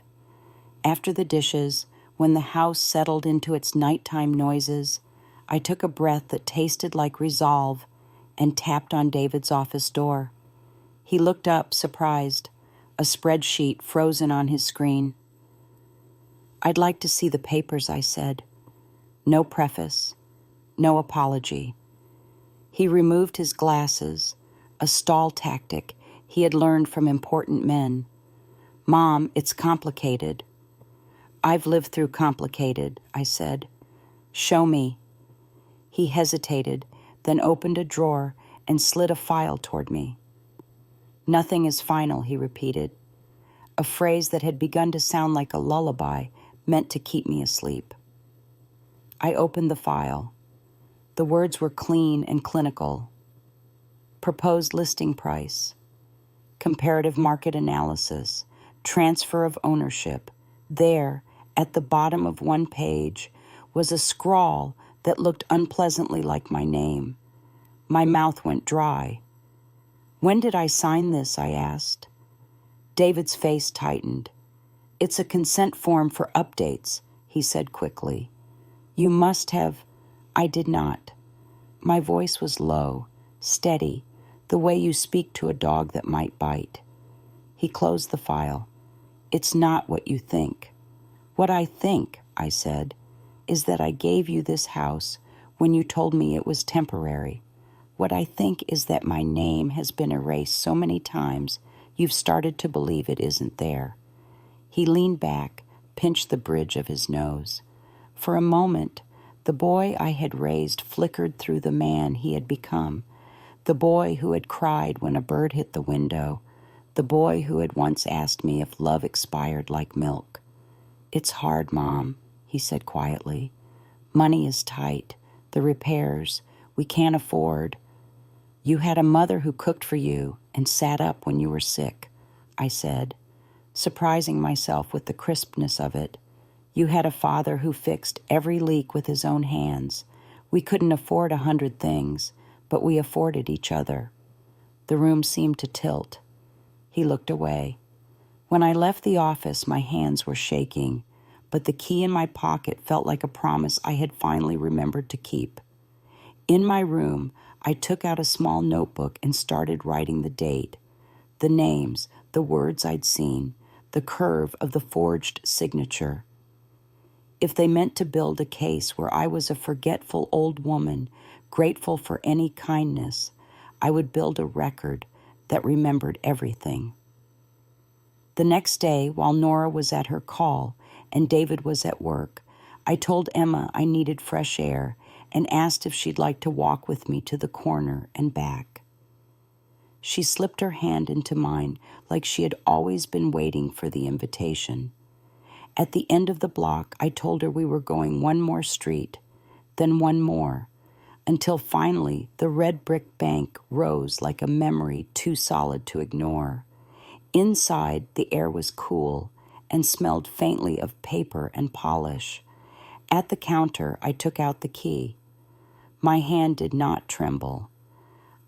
After the dishes, when the house settled into its nighttime noises, I took a breath that tasted like resolve and tapped on David's office door. He looked up, surprised, a spreadsheet frozen on his screen. "I'd like to see the papers," I said. No preface, no apology. He removed his glasses, a stall tactic he had learned from important men. "Mom, it's complicated." "I've lived through complicated," I said. "Show me." He hesitated, then opened a drawer and slid a file toward me. "Nothing is final," he repeated, a phrase that had begun to sound like a lullaby meant to keep me asleep. I opened the file. The words were clean and clinical. Proposed listing price, comparative market analysis, transfer of ownership. There, at the bottom of one page, was a scrawl that looked unpleasantly like my name. My mouth went dry. "When did I sign this?" I asked. David's face tightened. "It's a consent form for updates," he said quickly. "You must have—" I did not. My voice was low, steady, the way you speak to a dog that might bite. He closed the file. "It's not what you think." "What I think," I said, "is that I gave you this house when you told me it was temporary. What I think is that my name has been erased so many times you've started to believe it isn't there." He leaned back, pinched the bridge of his nose. For a moment, the boy I had raised flickered through the man he had become, the boy who had cried when a bird hit the window, the boy who had once asked me if love expired like milk. "It's hard, Mom," he said quietly. "Money is tight, the repairs, we can't afford." "You had a mother who cooked for you and sat up when you were sick," I said. surprising myself with the crispness of it. You had a father who fixed every leak with his own hands. We couldn't afford 100 things, but we afforded each other. The room seemed to tilt. He looked away. When I left the office, my hands were shaking, but the key in my pocket felt like a promise I had finally remembered to keep. In my room, I took out a small notebook and started writing the date, the names, the words I'd seen, the curve of the forged signature. If they meant to build a case where I was a forgetful old woman, grateful for any kindness, I would build a record that remembered everything. The next day, while Nora was at her call and David was at work, I told Emma I needed fresh air and asked if she'd like to walk with me to the corner and back. She slipped her hand into mine like she had always been waiting for the invitation. At the end of the block, I told her we were going one more street, then one more, until finally the red brick bank rose like a memory too solid to ignore. Inside, the air was cool and smelled faintly of paper and polish. At the counter, I took out the key. My hand did not tremble.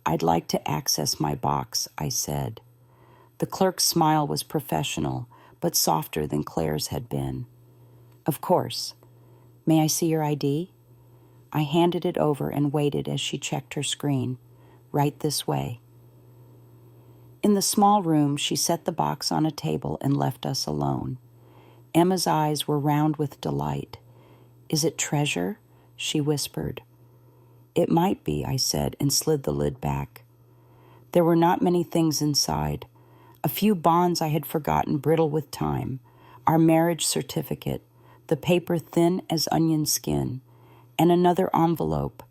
"I'd like to access my box," I said. The clerk's smile was professional, but softer than Claire's had been. "Of course. May I see your ID?" I handed it over and waited as she checked her screen. "Right this way." In the small room, she set the box on a table and left us alone. Emma's eyes were round with delight. "Is it treasure?" she whispered. "It might be," I said, and slid the lid back. There were not many things inside. A few bonds I had forgotten brittle with time, our marriage certificate, the paper thin as onion skin, and another envelope,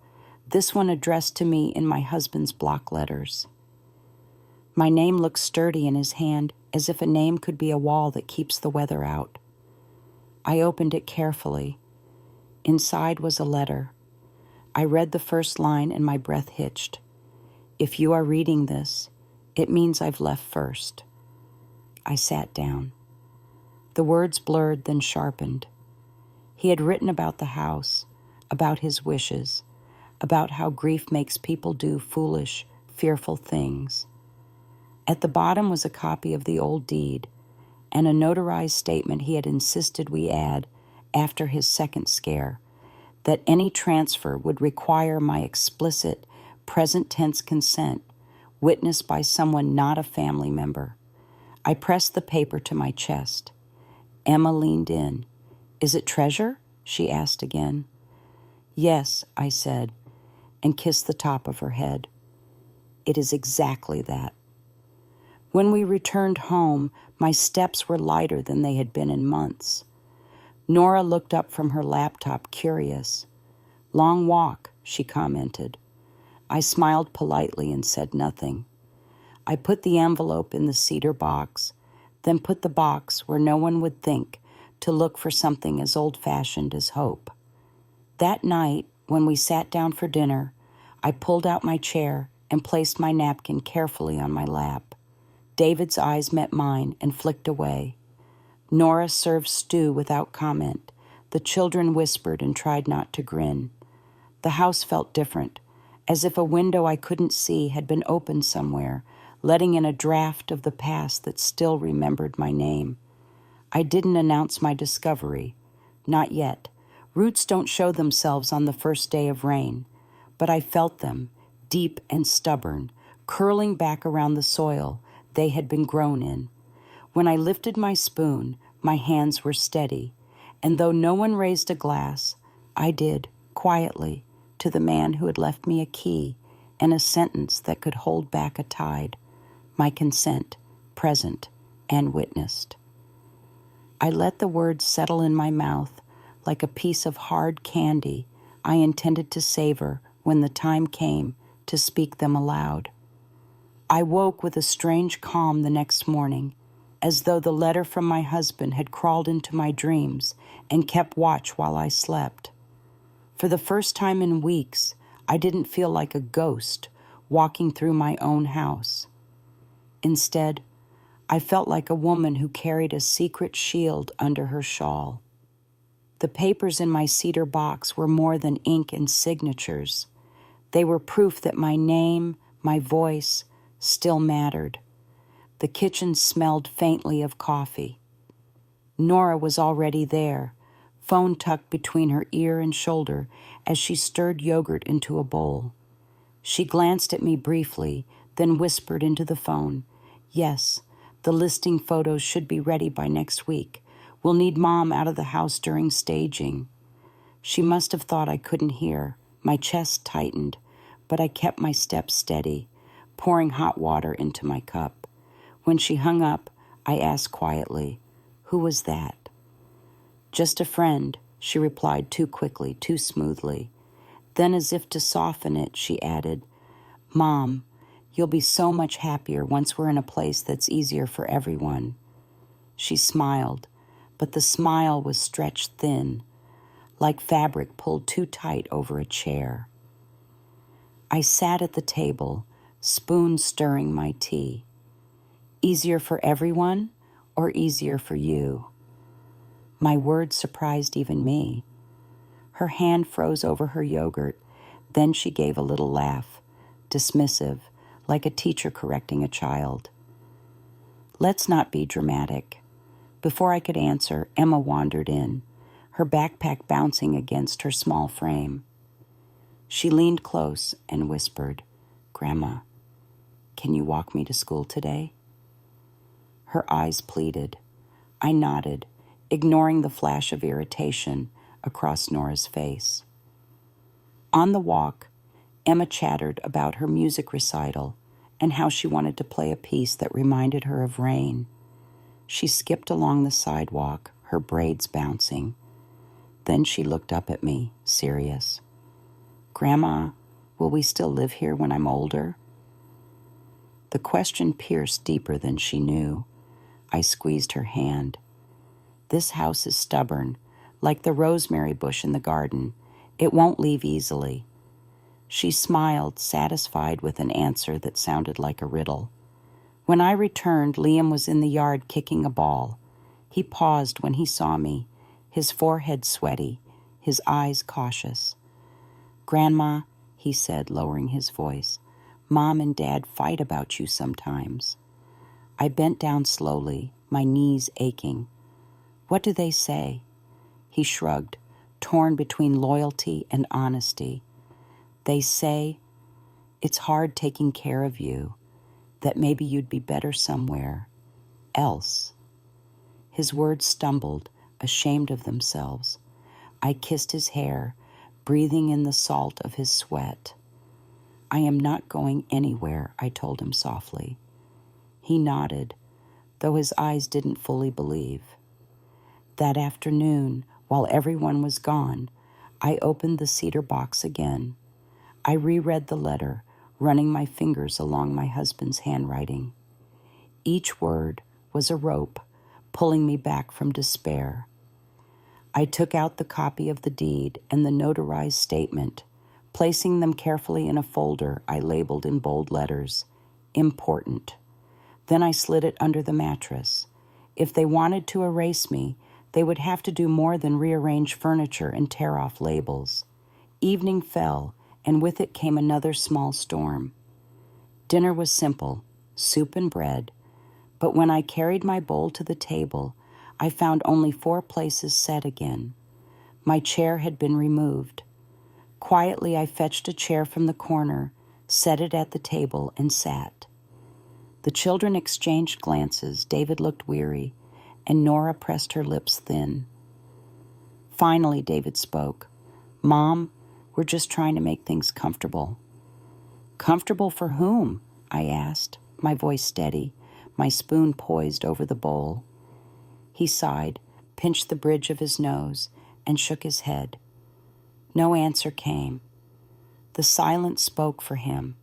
this one addressed to me in my husband's block letters. My name looked sturdy in his hand, as if a name could be a wall that keeps the weather out. I opened it carefully. Inside was a letter. I read the first line and my breath hitched. "If you are reading this, it means I've left first." I sat down. The words blurred, then sharpened. He had written about the house, about his wishes, about how grief makes people do foolish, fearful things. At the bottom was a copy of the old deed and a notarized statement he had insisted we add after his second scare, that any transfer would require my explicit present tense consent, witnessed by someone not a family member. I pressed the paper to my chest. Emma leaned in. "Is it treasure?" she asked again. "Yes," I said, and kissed the top of her head. "It is exactly that." When we returned home, my steps were lighter than they had been in months. Nora looked up from her laptop, curious. "Long walk," she commented. I smiled politely and said nothing. I put the envelope in the cedar box, then put the box where no one would think to look for something as old-fashioned as hope. That night, when we sat down for dinner, I pulled out my chair and placed my napkin carefully on my lap. David's eyes met mine and flicked away. Nora served stew without comment. The children whispered and tried not to grin. The house felt different, as if a window I couldn't see had been opened somewhere, letting in a draft of the past that still remembered my name. I didn't announce my discovery. Not yet. Roots don't show themselves on the first day of rain, but I felt them, deep and stubborn, curling back around the soil they had been grown in. When I lifted my spoon, my hands were steady, and though no one raised a glass, I did, quietly, to the man who had left me a key and a sentence that could hold back a tide, my consent, present and witnessed. I let the words settle in my mouth like a piece of hard candy I intended to savor when the time came to speak them aloud. I woke with a strange calm the next morning, as though the letter from my husband had crawled into my dreams and kept watch while I slept. For the first time in weeks, I didn't feel like a ghost walking through my own house. Instead, I felt like a woman who carried a secret shield under her shawl. The papers in my cedar box were more than ink and signatures. They were proof that my name, my voice, still mattered. The kitchen smelled faintly of coffee. Nora was already there, phone tucked between her ear and shoulder as she stirred yogurt into a bowl. She glanced at me briefly, then whispered into the phone, "Yes, the listing photos should be ready by next week. We'll need Mom out of the house during staging." She must have thought I couldn't hear. My chest tightened, but I kept my steps steady, pouring hot water into my cup. When she hung up, I asked quietly, "Who was that?" "Just a friend," she replied too quickly, too smoothly. Then, as if to soften it, she added, "Mom, you'll be so much happier once we're in a place that's easier for everyone." She smiled, but the smile was stretched thin, like fabric pulled too tight over a chair. I sat at the table, spoon stirring my tea. Easier for everyone, or easier for you? My words surprised even me. Her hand froze over her yogurt. Then she gave a little laugh, dismissive, like a teacher correcting a child. "Let's not be dramatic." Before I could answer, Emma wandered in, her backpack bouncing against her small frame. She leaned close and whispered, "Grandma, can you walk me to school today?" Her eyes pleaded. I nodded, ignoring the flash of irritation across Nora's face. On the walk, Emma chattered about her music recital and how she wanted to play a piece that reminded her of rain. She skipped along the sidewalk, her braids bouncing. Then she looked up at me, serious. "Grandma, will we still live here when I'm older?" The question pierced deeper than she knew. I squeezed her hand. "This house is stubborn, like the rosemary bush in the garden. It won't leave easily." She smiled, satisfied with an answer that sounded like a riddle. When I returned, Liam was in the yard kicking a ball. He paused when he saw me, his forehead sweaty, his eyes cautious. "Grandma," he said, lowering his voice, "Mom and Dad fight about you sometimes." I bent down slowly, my knees aching. "What do they say?" He shrugged, torn between loyalty and honesty. "They say it's hard taking care of you, that maybe you'd be better somewhere else." His words stumbled, ashamed of themselves. I kissed his hair, breathing in the salt of his sweat. "I am not going anywhere," I told him softly. He nodded, though his eyes didn't fully believe. That afternoon, while everyone was gone, I opened the cedar box again. I reread the letter, running my fingers along my husband's handwriting. Each word was a rope, pulling me back from despair. I took out the copy of the deed and the notarized statement, placing them carefully in a folder I labeled in bold letters, "Important." Then I slid it under the mattress. If they wanted to erase me, they would have to do more than rearrange furniture and tear off labels. Evening fell, and with it came another small storm. Dinner was simple, soup and bread, but when I carried my bowl to the table, I found only 4 places set again. My chair had been removed. Quietly, I fetched a chair from the corner, set it at the table, and sat. The children exchanged glances. David looked weary, and Nora pressed her lips thin. Finally, David spoke. "Mom, we're just trying to make things comfortable." "Comfortable for whom?" I asked, my voice steady, my spoon poised over the bowl. He sighed, pinched the bridge of his nose, and shook his head. No answer came. The silence spoke for him.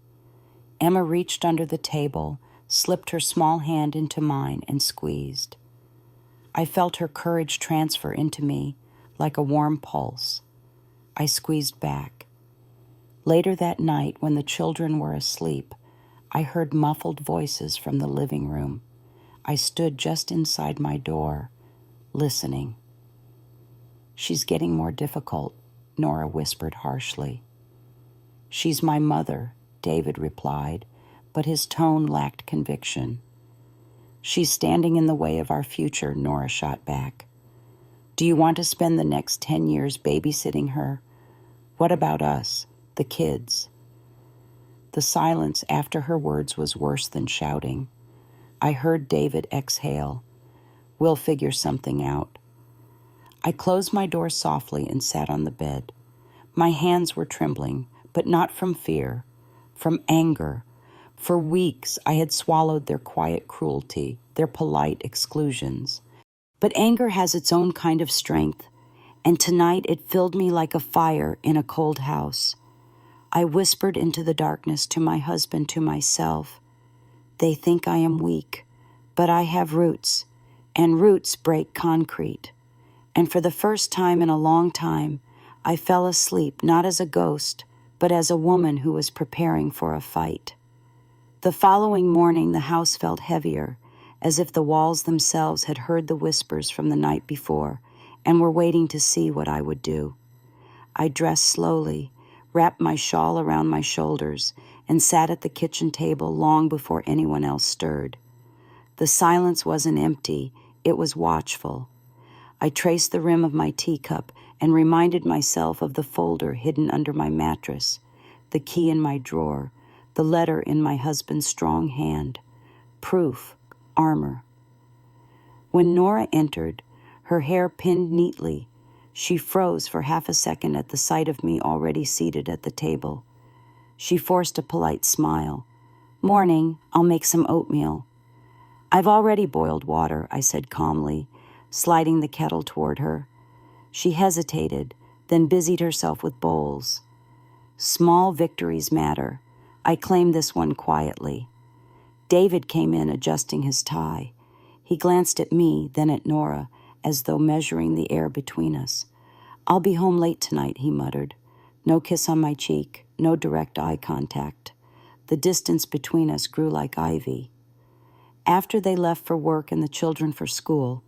Emma reached under the table, slipped her small hand into mine, and squeezed. I felt her courage transfer into me like a warm pulse. I squeezed back. Later that night, when the children were asleep, I heard muffled voices from the living room. I stood just inside my door, listening. "She's getting more difficult," Nora whispered harshly. "She's my mother," David replied, but his tone lacked conviction. "She's standing in the way of our future," Nora shot back. "Do you want to spend the next 10 years babysitting her? What about us, the kids?" The silence after her words was worse than shouting. I heard David exhale. "We'll figure something out." I closed my door softly and sat on the bed. My hands were trembling, but not from fear, from anger. For weeks I had swallowed their quiet cruelty, their polite exclusions. But anger has its own kind of strength, and tonight it filled me like a fire in a cold house. I whispered into the darkness to my husband, to myself, "They think I am weak, but I have roots, and roots break concrete." And for the first time in a long time, I fell asleep not as a ghost, but as a woman who was preparing for a fight. The following morning, the house felt heavier, as if the walls themselves had heard the whispers from the night before and were waiting to see what I would do. I dressed slowly, wrapped my shawl around my shoulders, and sat at the kitchen table long before anyone else stirred. The silence wasn't empty, it was watchful. I traced the rim of my teacup and reminded myself of the folder hidden under my mattress, the key in my drawer, the letter in my husband's strong hand. Proof, armor. When Nora entered, her hair pinned neatly, she froze for half a second at the sight of me already seated at the table. She forced a polite smile. "Morning, I'll make some oatmeal." "I've already boiled water," I said calmly, sliding the kettle toward her. She hesitated, then busied herself with bowls. Small victories matter. I claimed this one quietly. David came in adjusting his tie. He glanced at me, then at Nora, as though measuring the air between us. "I'll be home late tonight," he muttered. No kiss on my cheek, no direct eye contact. The distance between us grew like ivy. After they left for work and the children for school,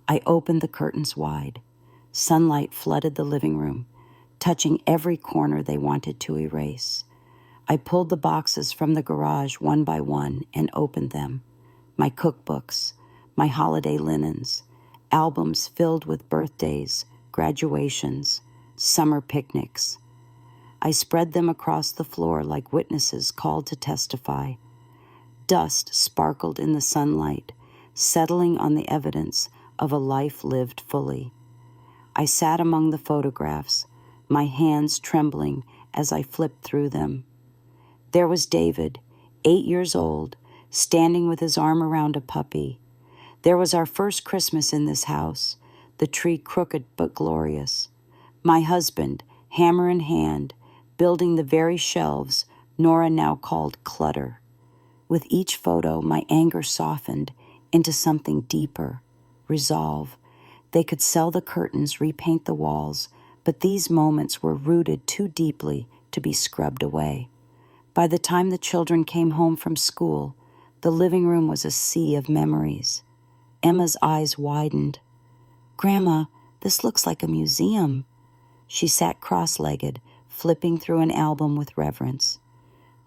I opened the curtains wide. Sunlight flooded the living room, touching every corner they wanted to erase. I pulled the boxes from the garage one by one and opened them. My cookbooks, my holiday linens, albums filled with birthdays, graduations, summer picnics. I spread them across the floor like witnesses called to testify. Dust sparkled in the sunlight, settling on the evidence of a life lived fully. I sat among the photographs, my hands trembling as I flipped through them. There was David, 8 years old, standing with his arm around a puppy. There was our first Christmas in this house, the tree crooked but glorious. My husband, hammer in hand, building the very shelves Nora now called clutter. With each photo, my anger softened into something deeper, resolve. They could sell the curtains, repaint the walls, but these moments were rooted too deeply to be scrubbed away. By the time the children came home from school, the living room was a sea of memories. Emma's eyes widened. "Grandma, this looks like a museum." She sat cross-legged, flipping through an album with reverence.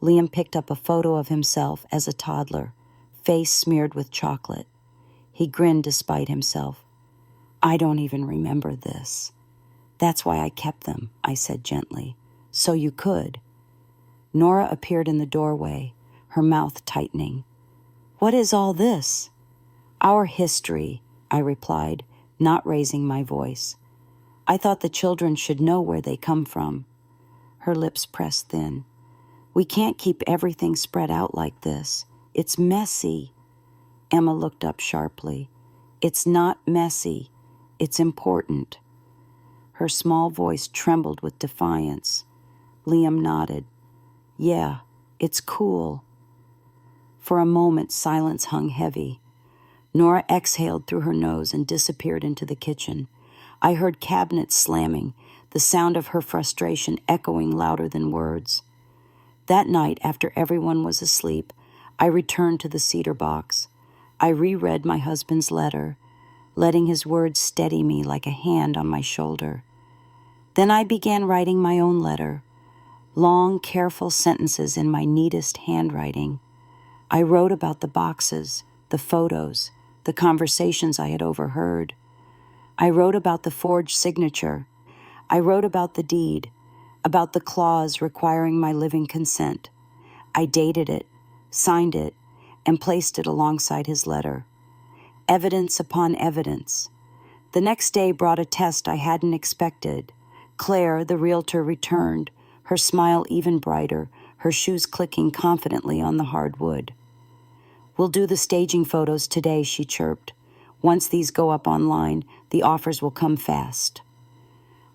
Liam picked up a photo of himself as a toddler, face smeared with chocolate. He grinned despite himself. "I don't even remember this." "That's why I kept them," I said gently. "So you could." Nora appeared in the doorway, her mouth tightening. "What is all this?" "Our history," I replied, not raising my voice. "I thought the children should know where they come from." Her lips pressed thin. "We can't keep everything spread out like this. It's messy." Emma looked up sharply. "It's not messy. It's important." Her small voice trembled with defiance. Liam nodded. "Yeah, it's cool." For a moment, silence hung heavy. Nora exhaled through her nose and disappeared into the kitchen. I heard cabinets slamming, the sound of her frustration echoing louder than words. That night, after everyone was asleep, I returned to the cedar box. I reread my husband's letter, letting his words steady me like a hand on my shoulder. Then I began writing my own letter, long, careful sentences in my neatest handwriting. I wrote about the boxes, the photos, the conversations I had overheard. I wrote about the forged signature. I wrote about the deed, about the clause requiring my living consent. I dated it, signed it, and placed it alongside his letter. Evidence upon evidence. The next day brought a test I hadn't expected. Claire, the realtor, returned, her smile even brighter, her shoes clicking confidently on the hard wood. "We'll do the staging photos today," she chirped. "Once these go up online, the offers will come fast."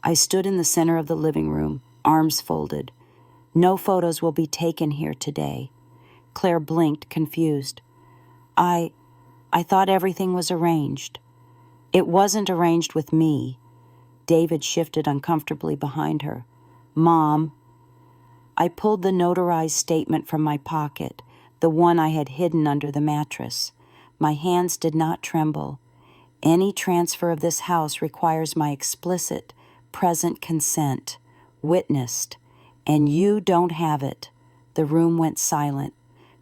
I stood in the center of the living room, arms folded. "No photos will be taken here today." Claire blinked, confused. I thought everything was arranged." "It wasn't arranged with me." David shifted uncomfortably behind her. "Mom." I pulled the notarized statement from my pocket, the one I had hidden under the mattress. My hands did not tremble. "Any transfer of this house requires my explicit, present consent, witnessed, and you don't have it." The room went silent.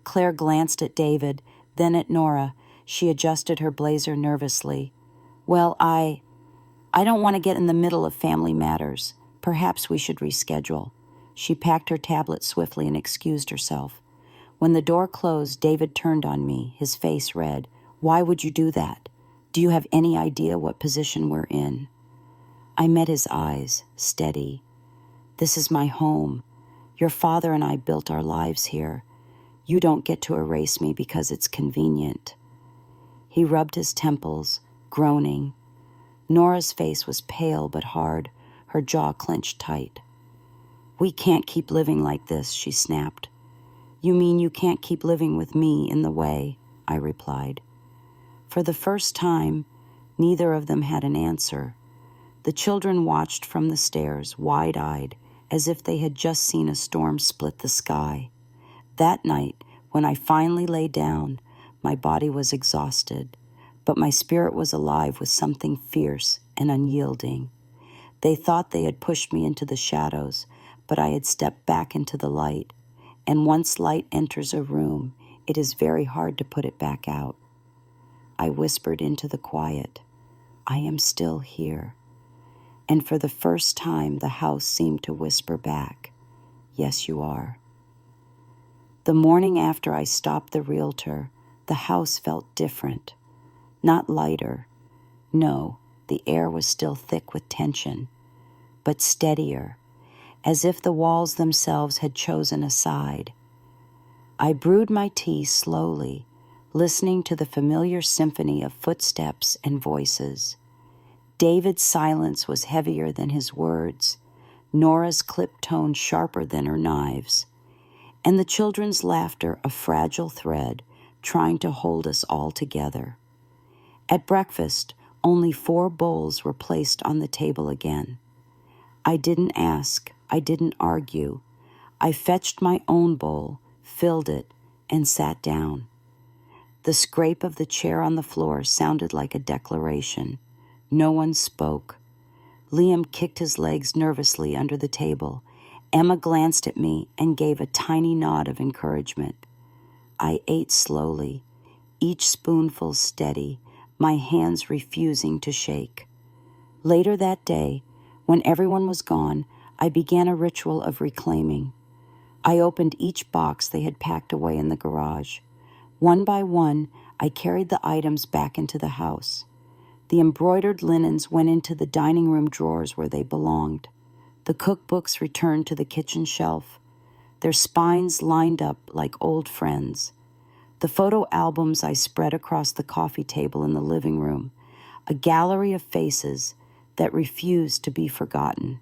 Claire glanced at David, then at Nora. She adjusted her blazer nervously. "Well, I don't want to get in the middle of family matters. Perhaps we should reschedule." She packed her tablet swiftly and excused herself. When the door closed, David turned on me, his face red. "Why would you do that? Do you have any idea what position we're in?" I met his eyes, steady. "This is my home. Your father and I built our lives here. You don't get to erase me because it's convenient." He rubbed his temples, groaning. Nora's face was pale but hard, her jaw clenched tight. "We can't keep living like this," she snapped. "You mean you can't keep living with me in the way?" I replied. For the first time, neither of them had an answer. The children watched from the stairs, wide-eyed, as if they had just seen a storm split the sky. That night, when I finally lay down, my body was exhausted, but my spirit was alive with something fierce and unyielding. They thought they had pushed me into the shadows, but I had stepped back into the light, and once light enters a room, it is very hard to put it back out. I whispered into the quiet, "I am still here." And for the first time, the house seemed to whisper back, "Yes, you are." The morning after I stopped the realtor, the house felt different. Not lighter. No, the air was still thick with tension, but steadier, as if the walls themselves had chosen a side. I brewed my tea slowly, listening to the familiar symphony of footsteps and voices. David's silence was heavier than his words, Nora's clipped tone sharper than her knives, and the children's laughter a fragile thread trying to hold us all together. At breakfast, only 4 bowls were placed on the table again. I didn't ask, I didn't argue. I fetched my own bowl, filled it, and sat down. The scrape of the chair on the floor sounded like a declaration. No one spoke. Liam kicked his legs nervously under the table. Emma glanced at me and gave a tiny nod of encouragement. I ate slowly, each spoonful steady, my hands refusing to shake. Later that day, when everyone was gone, I began a ritual of reclaiming. I opened each box they had packed away in the garage. One by one, I carried the items back into the house. The embroidered linens went into the dining room drawers where they belonged. The cookbooks returned to the kitchen shelf, their spines lined up like old friends. The photo albums I spread across the coffee table in the living room, a gallery of faces that refused to be forgotten.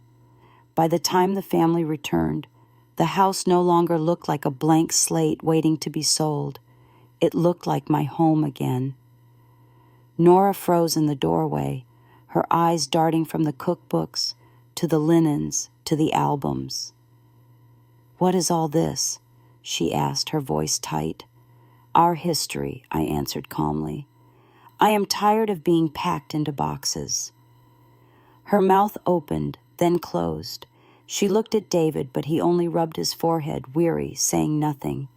By the time the family returned, the house no longer looked like a blank slate waiting to be sold. It looked like my home again. Nora froze in the doorway, her eyes darting from the cookbooks to the linens to the albums. "What is all this?" she asked, her voice tight. Our history, I answered calmly. I am tired of being packed into boxes. Her mouth opened, then closed. She looked at David, but he only rubbed his forehead, weary, saying nothing.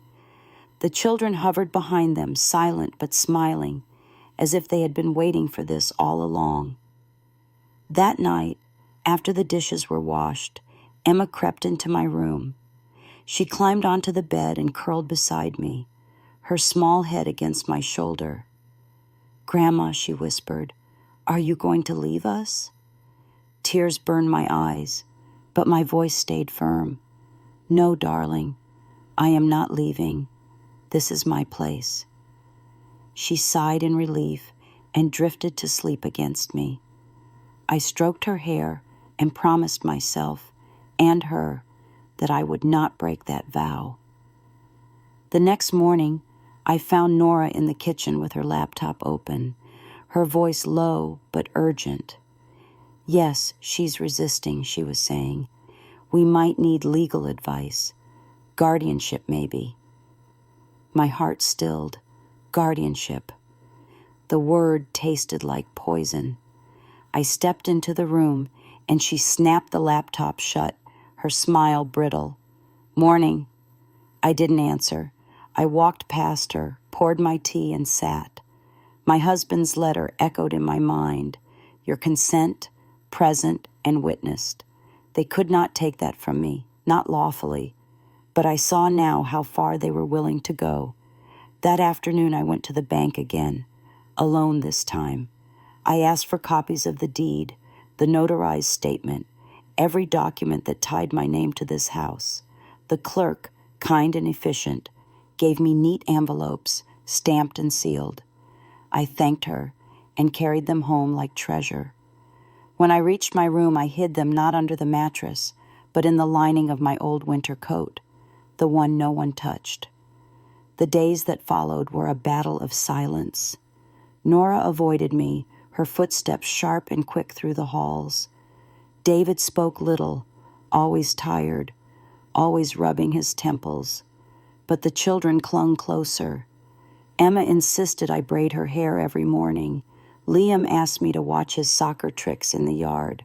The children hovered behind them, silent but smiling, as if they had been waiting for this all along. That night, after the dishes were washed, Emma crept into my room. She climbed onto the bed and curled beside me, her small head against my shoulder. "Grandma," she whispered, "are you going to leave us?" Tears burned my eyes, but my voice stayed firm. "No, darling, I am not leaving. This is my place." She sighed in relief and drifted to sleep against me. I stroked her hair and promised myself and her that I would not break that vow. The next morning, I found Nora in the kitchen with her laptop open, her voice low but urgent. "Yes, she's resisting," she was saying. "We might need legal advice. Guardianship, maybe." My heart stilled. Guardianship. The word tasted like poison. I stepped into the room, and she snapped the laptop shut, her smile brittle. "Morning." I didn't answer. I walked past her, poured my tea, and sat. My husband's letter echoed in my mind. Your consent, present, and witnessed. They could not take that from me, not lawfully. But I saw now how far they were willing to go. That afternoon I went to the bank again, alone this time. I asked for copies of the deed, the notarized statement, every document that tied my name to this house. The clerk, kind and efficient, gave me neat envelopes, stamped and sealed. I thanked her and carried them home like treasure. When I reached my room, I hid them not under the mattress, but in the lining of my old winter coat, the one no one touched. The days that followed were a battle of silence. Nora avoided me, her footsteps sharp and quick through the halls. David spoke little, always tired, always rubbing his temples. But the children clung closer. Emma insisted I braid her hair every morning. Liam asked me to watch his soccer tricks in the yard.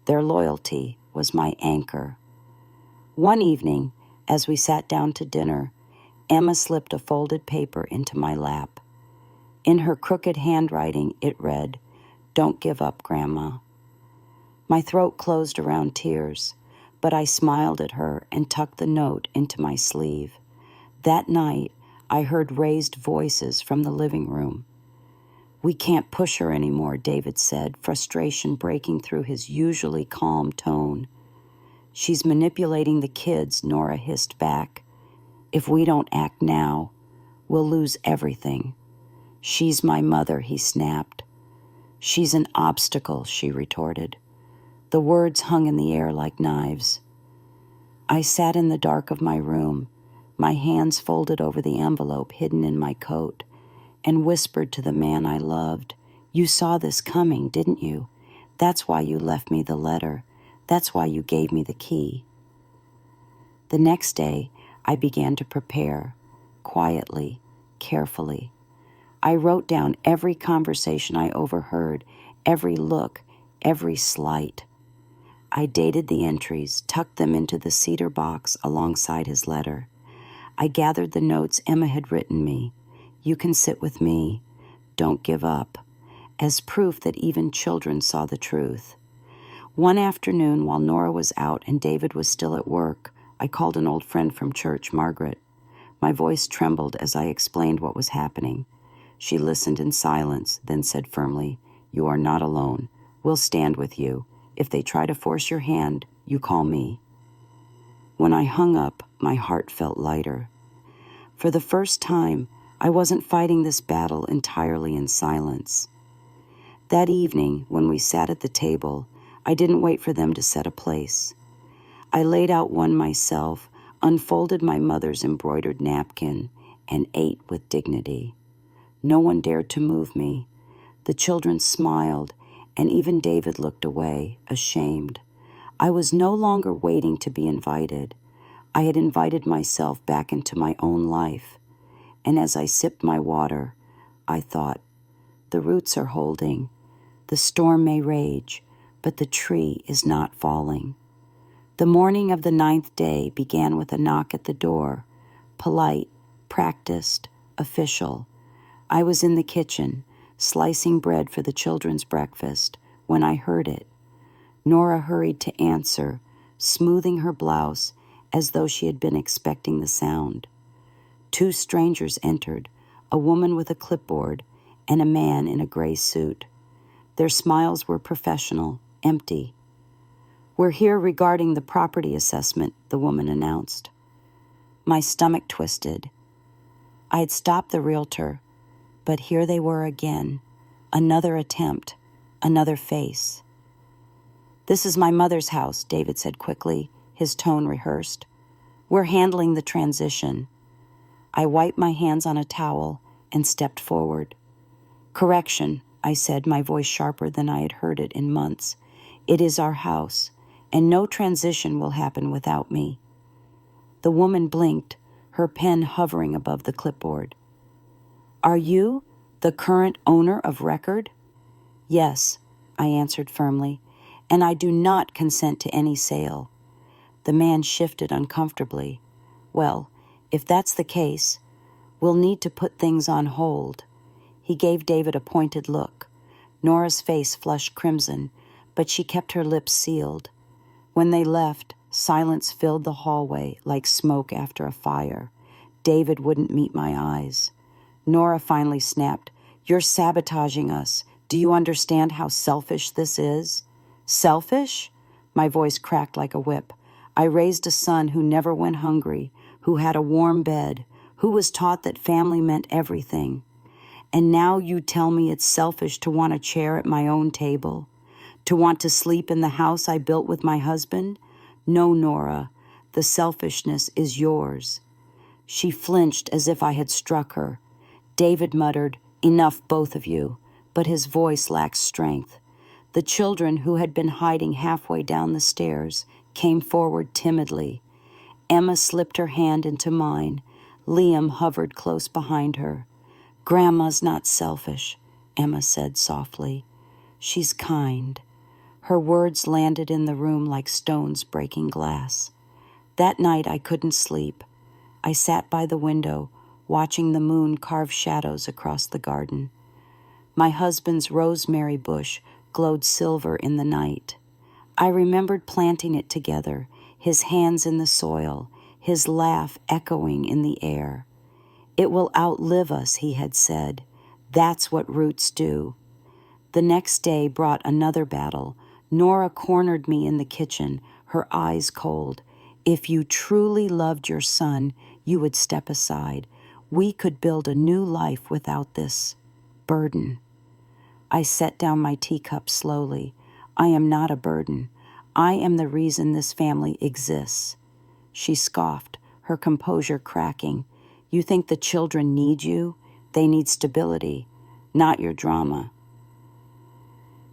Their loyalty was my anchor. One evening, as we sat down to dinner, Emma slipped a folded paper into my lap. In her crooked handwriting, it read, "Don't give up, Grandma." My throat closed around tears, but I smiled at her and tucked the note into my sleeve. That night, I heard raised voices from the living room. "We can't push her anymore," David said, frustration breaking through his usually calm tone. "She's manipulating the kids," Nora hissed back. "If we don't act now, we'll lose everything." "She's my mother," he snapped. "She's an obstacle," she retorted. The words hung in the air like knives. I sat in the dark of my room, my hands folded over the envelope hidden in my coat, and whispered to the man I loved, "You saw this coming, didn't you? That's why you left me the letter. That's why you gave me the key." The next day, I began to prepare, quietly, carefully. I wrote down every conversation I overheard, every look, every slight. I dated the entries, tucked them into the cedar box alongside his letter. I gathered the notes Emma had written me. "You can sit with me. Don't give up," as proof that even children saw the truth. One afternoon, while Nora was out and David was still at work, I called an old friend from church, Margaret. My voice trembled as I explained what was happening. She listened in silence, then said firmly, "You are not alone. We'll stand with you. If they try to force your hand, you call me." When I hung up, my heart felt lighter. For the first time, I wasn't fighting this battle entirely in silence. That evening, when we sat at the table, I didn't wait for them to set a place. I laid out one myself, unfolded my mother's embroidered napkin, and ate with dignity. No one dared to move me. The children smiled, and even David looked away, ashamed. I was no longer waiting to be invited. I had invited myself back into my own life. and as I sipped my water, I thought, the roots are holding. The storm may rage, but the tree is not falling. The morning of the 9th day began with a knock at the door, polite, practiced, official. I was in the kitchen, slicing bread for the children's breakfast, when I heard it. Nora hurried to answer, smoothing her blouse as though she had been expecting the sound. 2 strangers entered, a woman with a clipboard and a man in a gray suit. Their smiles were professional, empty. "We're here regarding the property assessment," the woman announced. My stomach twisted. I had stopped the realtor, but here they were again. Another attempt, another face. "This is my mother's house," David said quickly, his tone rehearsed. "We're handling the transition." I wiped my hands on a towel and stepped forward. "Correction," I said, my voice sharper than I had heard it in months. "It is our house, and no transition will happen without me." The woman blinked, her pen hovering above the clipboard. "Are you the current owner of record?" "Yes," I answered firmly, "and I do not consent to any sale." The man shifted uncomfortably. "Well, if that's the case, we'll need to put things on hold." He gave David a pointed look. Nora's face flushed crimson, but she kept her lips sealed. When they left, silence filled the hallway like smoke after a fire. David wouldn't meet my eyes. Nora finally snapped, "You're sabotaging us. Do you understand how selfish this is?" "Selfish?" My voice cracked like a whip. "I raised a son who never went hungry, who had a warm bed, who was taught that family meant everything. And now you tell me it's selfish to want a chair at my own table? To want to sleep in the house I built with my husband? No, Nora, the selfishness is yours." She flinched as if I had struck her. David muttered, "Enough, both of you," but his voice lacked strength. The children, who had been hiding halfway down the stairs, came forward timidly. Emma slipped her hand into mine. Liam hovered close behind her. "Grandma's not selfish," Emma said softly. "She's kind." Her words landed in the room like stones breaking glass. That night I couldn't sleep. I sat by the window, watching the moon carve shadows across the garden. My husband's rosemary bush glowed silver in the night. I remembered planting it together, his hands in the soil, his laugh echoing in the air. "It will outlive us," he had said. "That's what roots do." The next day brought another battle. Nora cornered me in the kitchen, her eyes cold. "If you truly loved your son, you would step aside. We could build a new life without this burden." I set down my teacup slowly. "I am not a burden. I am the reason this family exists." She scoffed, her composure cracking. "You think the children need you? They need stability, not your drama."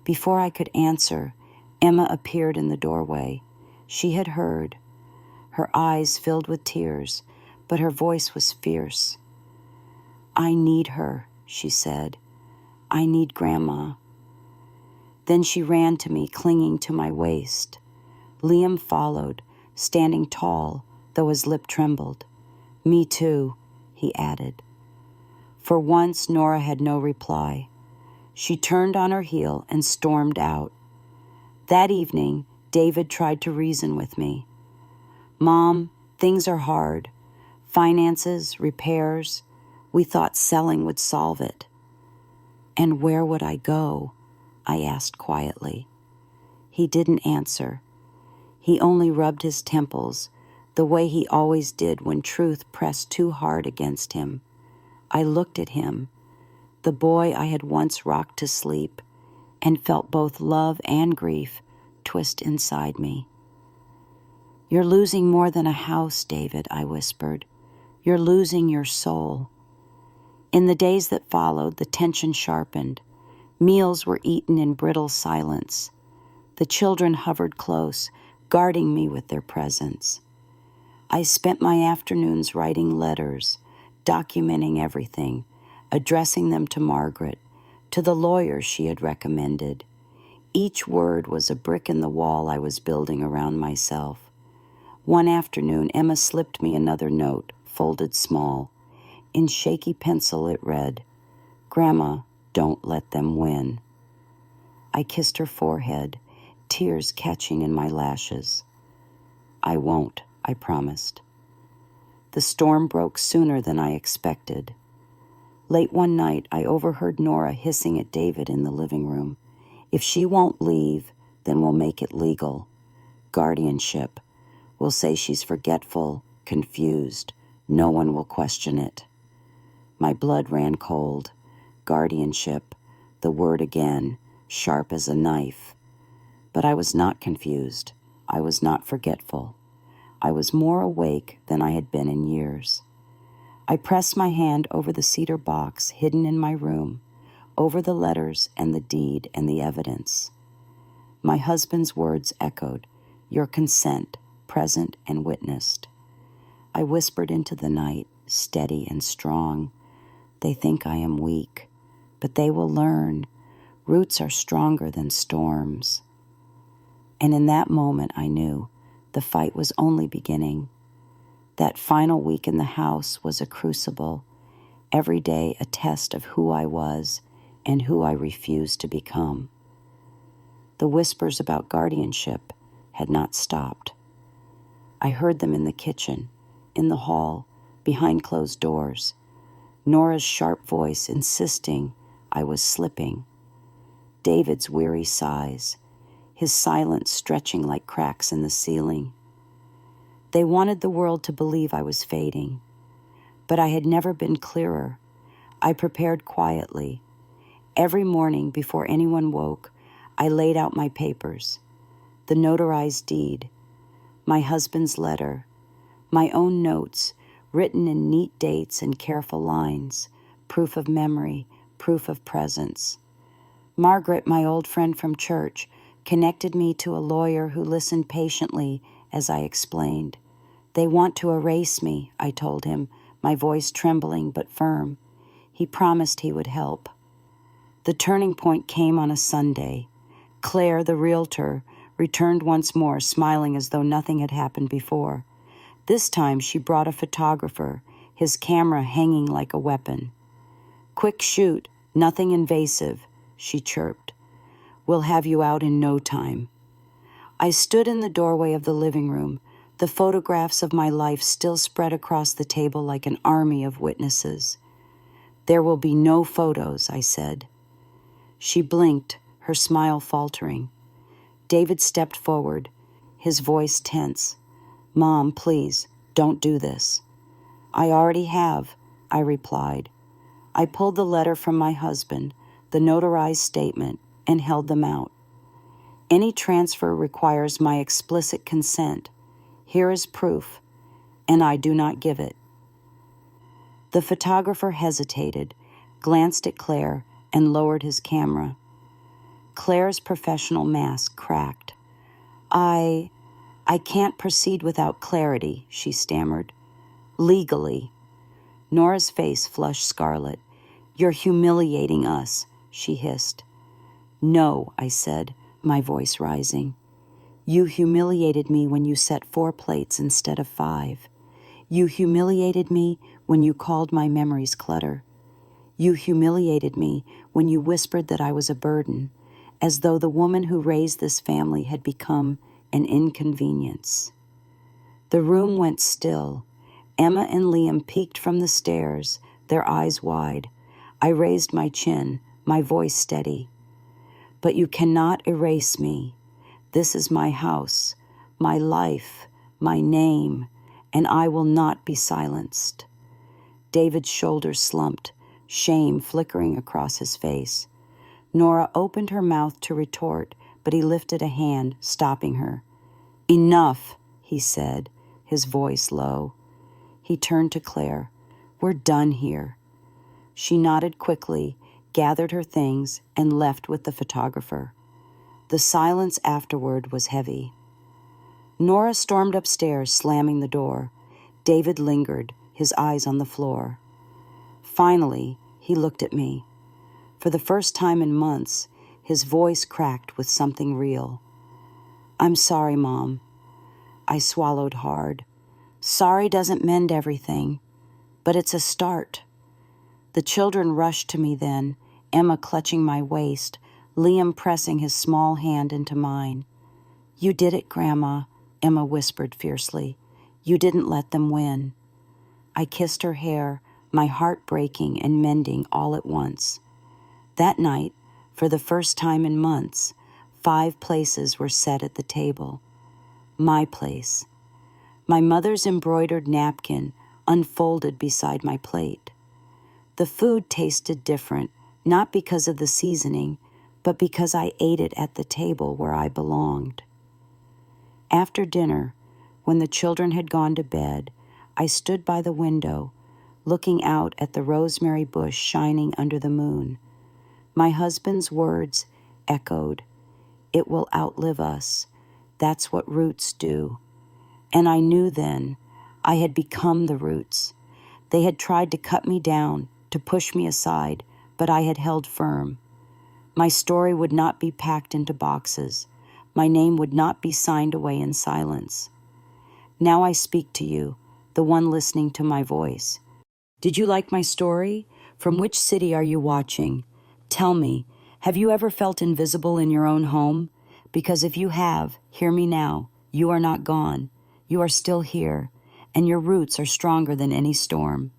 Before I could answer, Emma appeared in the doorway. She had heard. Her eyes filled with tears, but her voice was fierce. "I need her," she said. "I need Grandma." Then she ran to me, clinging to my waist. Liam followed, standing tall, though his lip trembled. "Me too," he added. For once, Nora had no reply. She turned on her heel and stormed out. That evening, David tried to reason with me. "Mom, things are hard. Finances, repairs. We thought selling would solve it." "And where would I go?" I asked quietly. He didn't answer. He only rubbed his temples, the way he always did when truth pressed too hard against him. I looked at him, the boy I had once rocked to sleep, and felt both love and grief twist inside me. "You're losing more than a house, David," I whispered. "You're losing your soul." In the days that followed, the tension sharpened. Meals were eaten in brittle silence. The children hovered close, guarding me with their presence. I spent my afternoons writing letters, documenting everything, addressing them to Margaret, to the lawyer she had recommended. Each word was a brick in the wall I was building around myself. One afternoon, Emma slipped me another note, folded small. In shaky pencil it read, "Grandma, don't let them win." I kissed her forehead, tears catching in my lashes. "I won't," I promised. The storm broke sooner than I expected. Late one night, I overheard Nora hissing at David in the living room. "If she won't leave, then we'll make it legal. Guardianship. We'll say she's forgetful, confused. No one will question it." My blood ran cold. Guardianship, the word again, sharp as a knife. But I was not confused. I was not forgetful. I was more awake than I had been in years. I pressed my hand over the cedar box hidden in my room, over the letters and the deed and the evidence. My husband's words echoed, "Your consent, present and witnessed." I whispered into the night, steady and strong, "They think I am weak, but they will learn. Roots are stronger than storms." And in that moment I knew the fight was only beginning. That final week in the house was a crucible, every day a test of who I was and who I refused to become. The whispers about guardianship had not stopped. I heard them in the kitchen, in the hall, behind closed doors. Nora's sharp voice insisting I was slipping. David's weary sighs, his silence stretching like cracks in the ceiling. They wanted the world to believe I was fading, but I had never been clearer. I prepared quietly. Every morning before anyone woke, I laid out my papers, the notarized deed, my husband's letter, my own notes written in neat dates and careful lines, proof of memory, proof of presence. Margaret, my old friend from church, connected me to a lawyer who listened patiently as I explained. "They want to erase me," I told him, my voice trembling but firm. He promised he would help. The turning point came on a Sunday. Claire, the realtor, returned once more, smiling as though nothing had happened before. This time she brought a photographer, his camera hanging like a weapon. "Quick shoot, nothing invasive," she chirped. "We'll have you out in no time." I stood in the doorway of the living room, the photographs of my life still spread across the table like an army of witnesses. "There will be no photos," I said. She blinked, her smile faltering. David stepped forward, his voice tense. "Mom, please, don't do this." "I already have," I replied. I pulled the letter from my husband, the notarized statement, and held them out. "Any transfer requires my explicit consent. Here is proof, and I do not give it." The photographer hesitated, glanced at Claire, and lowered his camera. Claire's professional mask cracked. I can't proceed without clarity," she stammered. "Legally." Nora's face flushed scarlet. "You're humiliating us," she hissed. "No," I said, my voice rising. "You humiliated me when you set 4 plates instead of 5. You humiliated me when you called my memories clutter. You humiliated me when you whispered that I was a burden, as though the woman who raised this family had become an inconvenience." The room went still. Emma and Liam peeked from the stairs, their eyes wide. I raised my chin, my voice steady. "But you cannot erase me. This is my house, my life, my name, and I will not be silenced." David's shoulders slumped, shame flickering across his face. Nora opened her mouth to retort, but he lifted a hand, stopping her. "Enough," he said, his voice low. He turned to Claire. "We're done here." She nodded quickly, gathered her things, and left with the photographer. The silence afterward was heavy. Nora stormed upstairs, slamming the door. David lingered, his eyes on the floor. Finally, he looked at me. For the first time in months, his voice cracked with something real. "I'm sorry, Mom." I swallowed hard. Sorry doesn't mend everything, but it's a start. The children rushed to me then, Emma clutching my waist, Liam pressing his small hand into mine. "You did it, Grandma," Emma whispered fiercely. "You didn't let them win." I kissed her hair, my heart breaking and mending all at once. That night, for the first time in months, 5 places were set at the table. My place. My mother's embroidered napkin unfolded beside my plate. The food tasted different, not because of the seasoning, but because I ate it at the table where I belonged. After dinner, when the children had gone to bed, I stood by the window, looking out at the rosemary bush shining under the moon. My husband's words echoed, "It will outlive us. That's what roots do." And I knew then I had become the roots. They had tried to cut me down, to push me aside, but I had held firm. My story would not be packed into boxes. My name would not be signed away in silence. Now I speak to you, the one listening to my voice. Did you like my story? From which city are you watching? Tell me, have you ever felt invisible in your own home? Because if you have, hear me now. You are not gone. You are still here, and your roots are stronger than any storm.